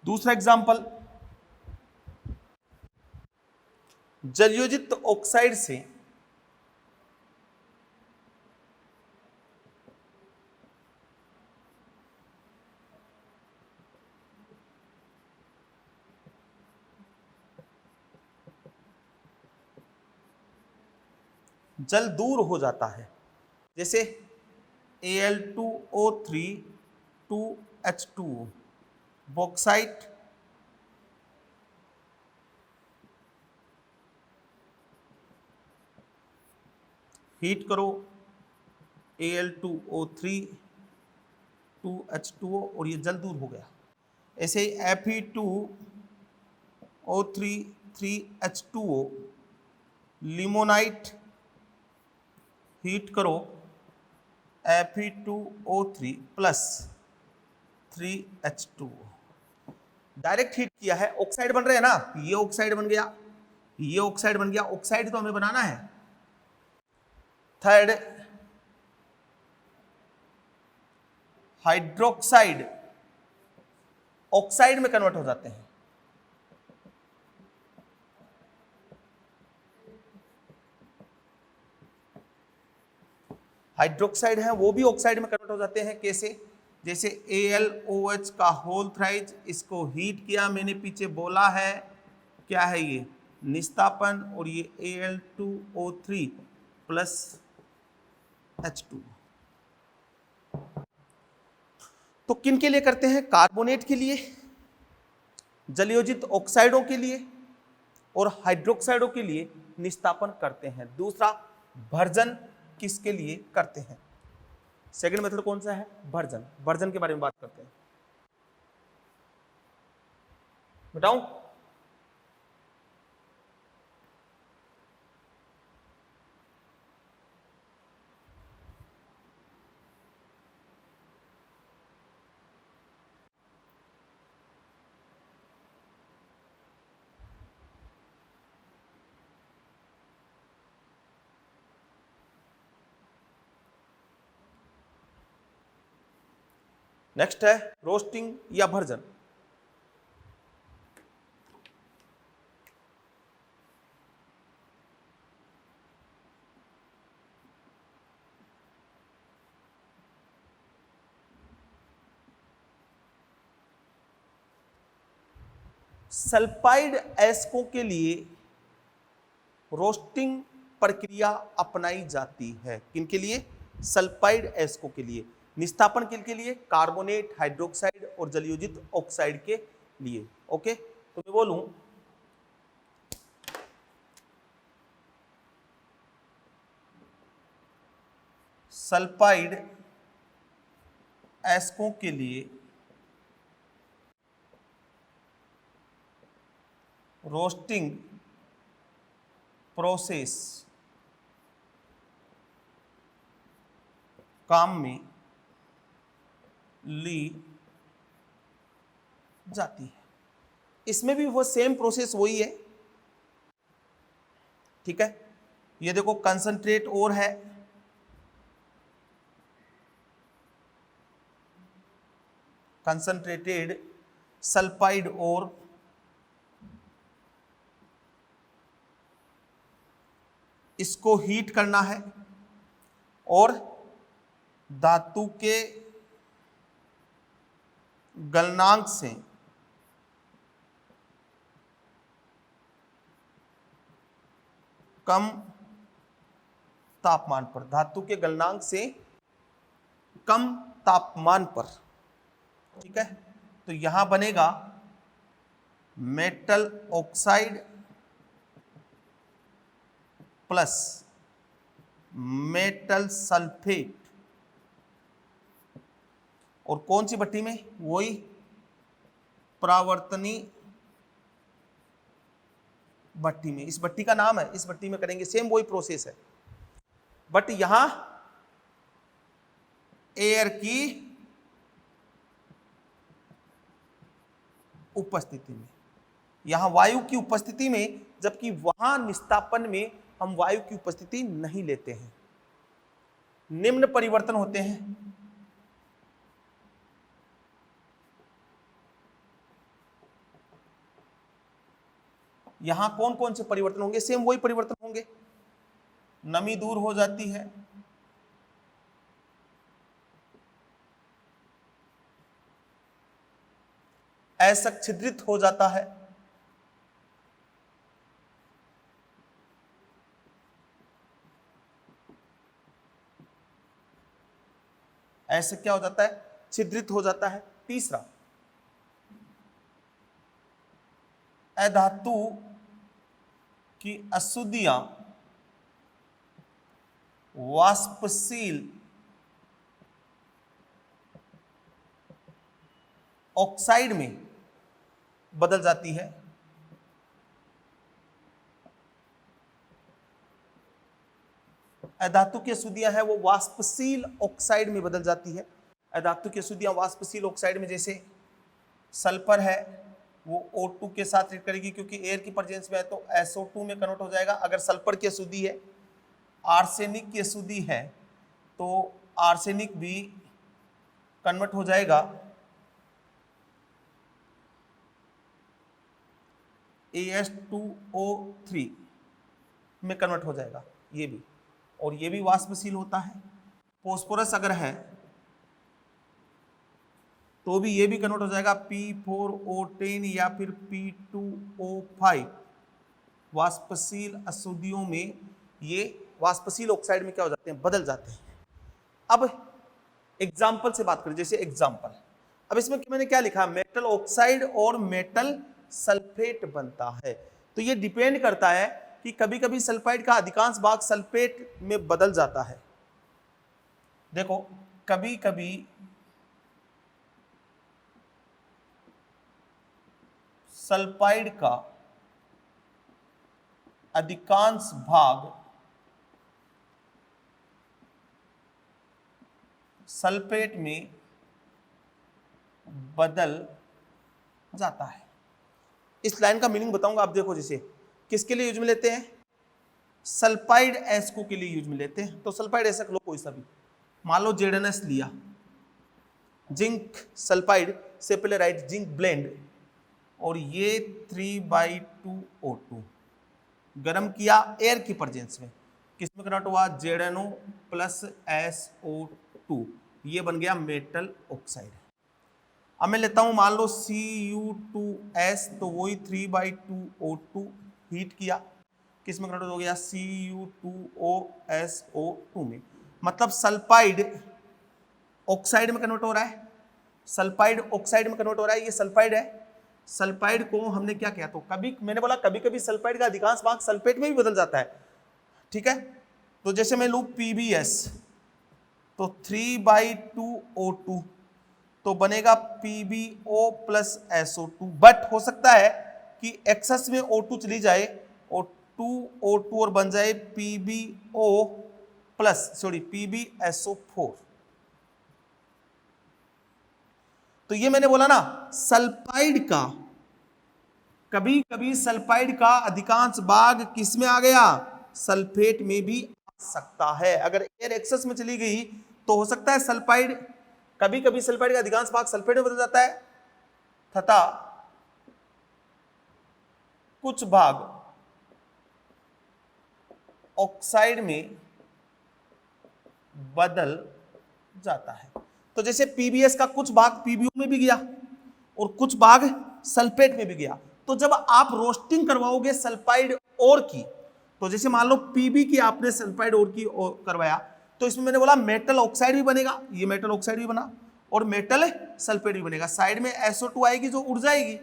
A: दूसरा एग्जांपल, जलयोजित ऑक्साइड से जल दूर हो जाता है, जैसे Al2O3 2H2O, बॉक्साइट हीट करो Al2O3 2H2O और ये जल दूर हो गया। ऐसे ही Fe2O3 3H2O, लिमोनाइट हीट करो Fe2O3 plus 3H2O, direct heat किया है, ऑक्साइड बन रहे हैं ना, ये ऑक्साइड बन गया, ये ऑक्साइड बन गया, ऑक्साइड तो हमें बनाना है। थर्ड, हाइड्रोक्साइड ऑक्साइड में कन्वर्ट हो जाते हैं। हाइड्रोक्साइड है वो भी ऑक्साइड में कन्वर्ट हो जाते हैं, कैसे? जैसे AlOH का होल थ्राइज, इसको हीट किया मैंने, पीछे बोला है क्या है ये, निस्तापन, और ये Al2O3 प्लस H2। तो किन के लिए करते हैं? कार्बोनेट के लिए, जलयोजित ऑक्साइडों के लिए और हाइड्रोक्साइडों के लिए निस्तापन करते हैं। दूसरा, भर्जन किसके लिए करते हैं? सेकंड मेथड कौन सा है? भर्जन। भर्जन के बारे में बात करते हैं, बताऊं? नेक्स्ट है रोस्टिंग या भर्जन। सल्फाइड एस्को के लिए रोस्टिंग प्रक्रिया अपनाई जाती है। किनके लिए? सल्फाइड एस्को के लिए। निस्तापन किनके लिए? कार्बोनेट, हाइड्रोक्साइड और जलयोजित ऑक्साइड के लिए। ओके, तो मैं बोलूं सल्फाइड एस्को के लिए रोस्टिंग प्रोसेस काम में ली जाती है। इसमें भी वो सेम प्रोसेस वही है, ठीक है। ये देखो कंसंट्रेट और है, कंसंट्रेटेड सल्फाइड और, इसको हीट करना है और धातु के गलनांक से कम तापमान पर, धातु के गलनांक से कम तापमान पर, ठीक है। तो यहां बनेगा metal oxide plus metal sulphate, और कौन सी भट्टी में, वही परावर्तनी भट्टी में। इस भट्टी का नाम है, इस भट्टी में करेंगे, सेम वही प्रोसेस है, बट यहां एयर की उपस्थिति में, यहां वायु की उपस्थिति में, जबकि वहां निस्तापन में हम वायु की उपस्थिति नहीं लेते हैं। निम्न परिवर्तन होते हैं। यहां कौन कौन से परिवर्तन होंगे, सेम वही परिवर्तन होंगे। नमी दूर हो जाती है, असच्छिद्रित हो जाता है, ऐसे क्या हो जाता है, छिद्रित हो जाता है। तीसरा, अधातु की अशुद्धियां वाष्पशील ऑक्साइड में बदल जाती है। अधातु की अशुद्धियां है वो वाष्पशील ऑक्साइड में बदल जाती है। अधातु की अशुद्धियां वाष्पशील ऑक्साइड में, जैसे सल्फर है वो O2 के साथ रिएक्ट करेगी, क्योंकि एयर की प्रेजेंस में है तो SO2 में कन्वर्ट हो जाएगा। अगर सल्फर की अशुद्धि है, आर्सेनिक की अशुद्धि है, तो आर्सेनिक भी कन्वर्ट हो जाएगा AS2O3 में कन्वर्ट हो जाएगा, ये भी, और ये भी वाष्पशील होता है। फॉस्फोरस अगर है तो भी ये भी कन्वर्ट हो जाएगा P4O10 या फिर P2O5। वाष्पशील अशुद्धियों में ये वाष्पशील ऑक्साइड में क्या हो जाते हैं, बदल जाते हैं। अब एग्जाम्पल से बात करें, जैसे एग्जाम्पल, अब इसमें मैंने क्या लिखा, मेटल ऑक्साइड और मेटल सल्फेट बनता है। तो ये डिपेंड करता है कि कभी कभी सल्फाइड का अधिकांश भाग सल्फेट में बदल जाता है। देखो, कभी कभी सल्फाइड का अधिकांश भाग सल्फेट में बदल जाता है। इस लाइन का मीनिंग बताऊंगा, आप देखो, जैसे किसके लिए यूज में लेते हैं, सल्फाइड एस्को के लिए यूज में लेते हैं। तो सल्फाइड एस्क लो कोई सा भी, मान लो ZnS लिया, जिंक सल्फाइड से पहले राइट जिंक ब्लेंड, और ये 3/2O2 गर्म किया एयर की प्रेजेंस में, किसमें कन्वर्ट हुआ, ZnO प्लस SO2, ये बन गया मेटल ऑक्साइड। अब मैं लेता हूं, मान लो Cu2S, तो वही 3/2O2 हीट किया, किसमें कन्वर्ट हो गया, Cu2OSO2 में। मतलब सल्फाइड ऑक्साइड में कन्वर्ट हो रहा है, सल्फाइड ऑक्साइड में कन्वर्ट हो रहा है, ये सल्फाइड है। सल्फाइड को हमने क्या किया, तो कभी मैंने बोला कभी कभी सल्फाइड का अधिकांश भाग सल्फेट में भी बदल जाता है, ठीक है। तो जैसे मैं लूं PbS, तो 3/2O2, तो बनेगा PbO प्लस SO2। बट हो सकता है कि एक्सेस में O2 चली जाए और 2O2 और बन जाए PbSO4। तो ये मैंने बोला ना, सल्फाइड का कभी कभी सल्फाइड का अधिकांश भाग किस में आ गया, सल्फेट में भी आ सकता है। अगर एयर एक्सेस में चली गई तो हो सकता है सल्फाइड, कभी कभी सल्फाइड का अधिकांश भाग सल्फेट में बदल जाता है, तथा कुछ भाग ऑक्साइड में बदल जाता है। तो जैसे पीबीएस का कुछ भाग पीबीओ में भी गया और कुछ भाग सल्फेट में भी गया। तो जब आप रोस्टिंग करवाओगे सल्फाइड ओर की, तो जैसे मान लो पीबी की आपने सल्फाइड ओर की करवाया, तो इसमें मैंने बोला मेटल ऑक्साइड भी बनेगा, ये मेटल ऑक्साइड भी बना और मेटल सल्फेट भी बनेगा, साइड में SO2 आएगी जो उड़ जाएगी।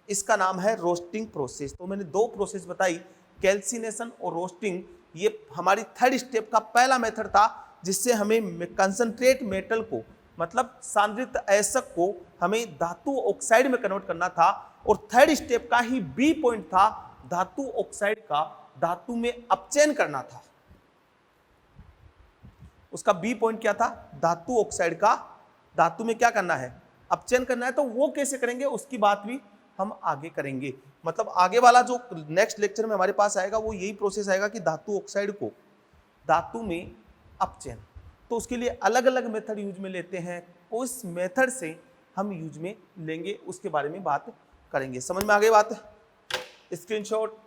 A: इसका नाम है रोस्टिंग प्रोसेस। तो मैंने दो प्रोसेस बताई, कैल्सिनेशन और रोस्टिंग। ये हमारी थर्ड स्टेप का पहला मेथड था जिससे हमें कंसंट्रेट मेटल को, मतलब सांद्रित अयस्क को हमें धातु ऑक्साइड में कन्वर्ट करना था। और थर्ड स्टेप का ही बी पॉइंट था धातु ऑक्साइड का धातु में अपचयन करना था। उसका बी पॉइंट क्या था? धातु ऑक्साइड का धातु में क्या करना है? अपचयन करना है। तो वो कैसे करेंगे उसकी बात भी हम आगे करेंगे। मतलब आगे वाला जो नेक्स्ट लेक्चर में हमारे पास आएगा वो यही प्रोसेस आएगा कि धातु ऑक्साइड को धातु में अपचयन। तो उसके लिए अलग अलग मेथड यूज में लेते हैं, उस मेथड से हम यूज में लेंगे, उसके बारे में बात करेंगे। समझ में आ गई बात? स्क्रीनशॉट।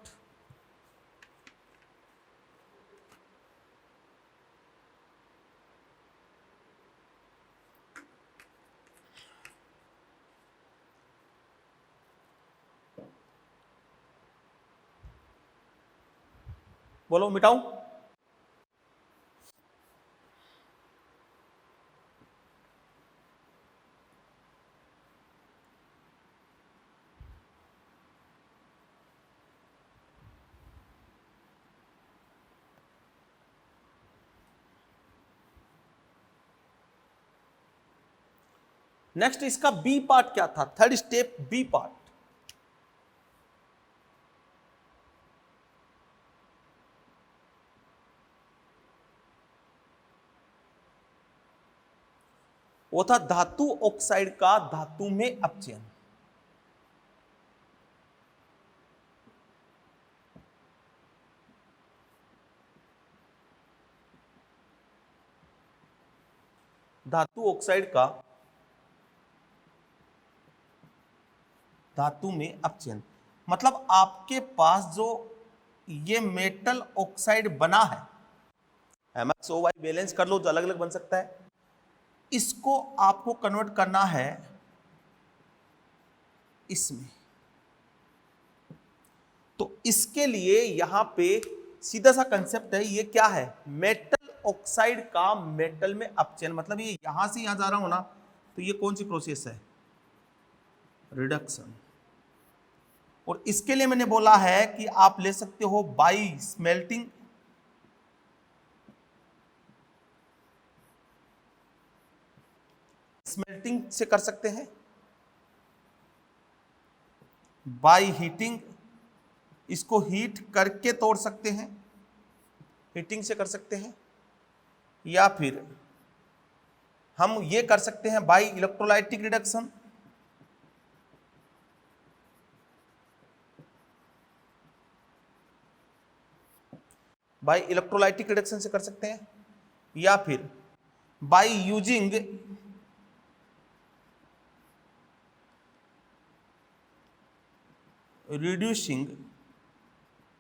A: बोलो मिटाऊं? नेक्स्ट इसका बी पार्ट क्या था? Third step B part. वो था धातु ऑक्साइड का धातु में अपचयन। धातु ऑक्साइड का धातु में अपचयन, मतलब आपके पास जो ये मेटल ऑक्साइड बना है, MXOY बैलेंस कर लो जो अलग अलग बन सकता है, इसको आपको कन्वर्ट करना है इसमें। तो इसके लिए यहां पे सीधा सा कंसेप्ट है, ये क्या है? मेटल ऑक्साइड का मेटल में अपचयन। मतलब ये यहां से यहां जा रहा हूं ना, तो ये कौन सी प्रोसेस है? रिडक्शन। और इसके लिए मैंने बोला है कि आप ले सकते हो बाई स्मेल्टिंग, स्मेल्टिंग से कर सकते हैं, बाई हीटिंग, इसको हीट करके तोड़ सकते हैं, हीटिंग से कर सकते हैं, या फिर हम ये कर सकते हैं by electrolytic reduction. By electrolytic reduction से कर सकते हैं, या फिर बाई यूजिंग रिड्यूसिंग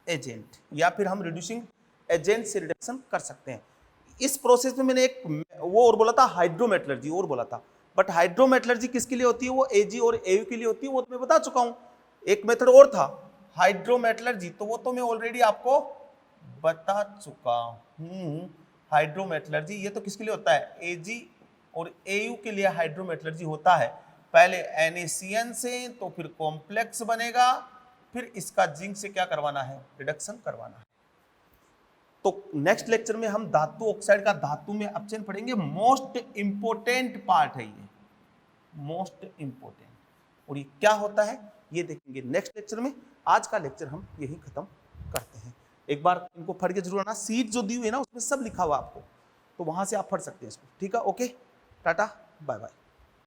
A: एजेंट, या फिर हम रिड्यूसिंग एजेंट से रिडक्शन कर सकते हैं। इस प्रोसेस में मैंने एक वो और बोला था हाइड्रोमेटलर्जी और बोला था, बट हाइड्रोमेटलर्जी किसके लिए होती है? वो एजी और एयू के लिए होती है, वो तो मैं बता चुका हूं। एक मेथड और था हाइड्रोमेटलर्जी, तो वो तो मैं ऑलरेडी आपको बता चुका हूं। हाइड्रोमेटलर्जी ये तो किसके लिए होता है? एजी और एयू के लिए हाइड्रोमेटलर्जी होता है। पहले NaCN से, तो फिर कॉम्प्लेक्स बनेगा, फिर इसका जिंक से क्या करवाना है? रिडक्शन करवाना है। तो नेक्स्ट लेक्चर में हम धातु ऑक्साइड का धातु में अपचयन पढ़ेंगे। मोस्ट इंपोर्टेंट पार्ट है ये, मोस्ट इंपोर्टेंट। और ये क्या होता है ये देखेंगे नेक्स्ट लेक्चर में। आज का लेक्चर हम यही खत्म करते हैं। एक बार इनको पढ़ के जरूर आना, सीट जो दी हुई है ना उसमें सब लिखा हुआ आपको, तो वहां से आप पढ़ सकते हैं इसको। ठीक है, ओके, टाटा, बाय बाय।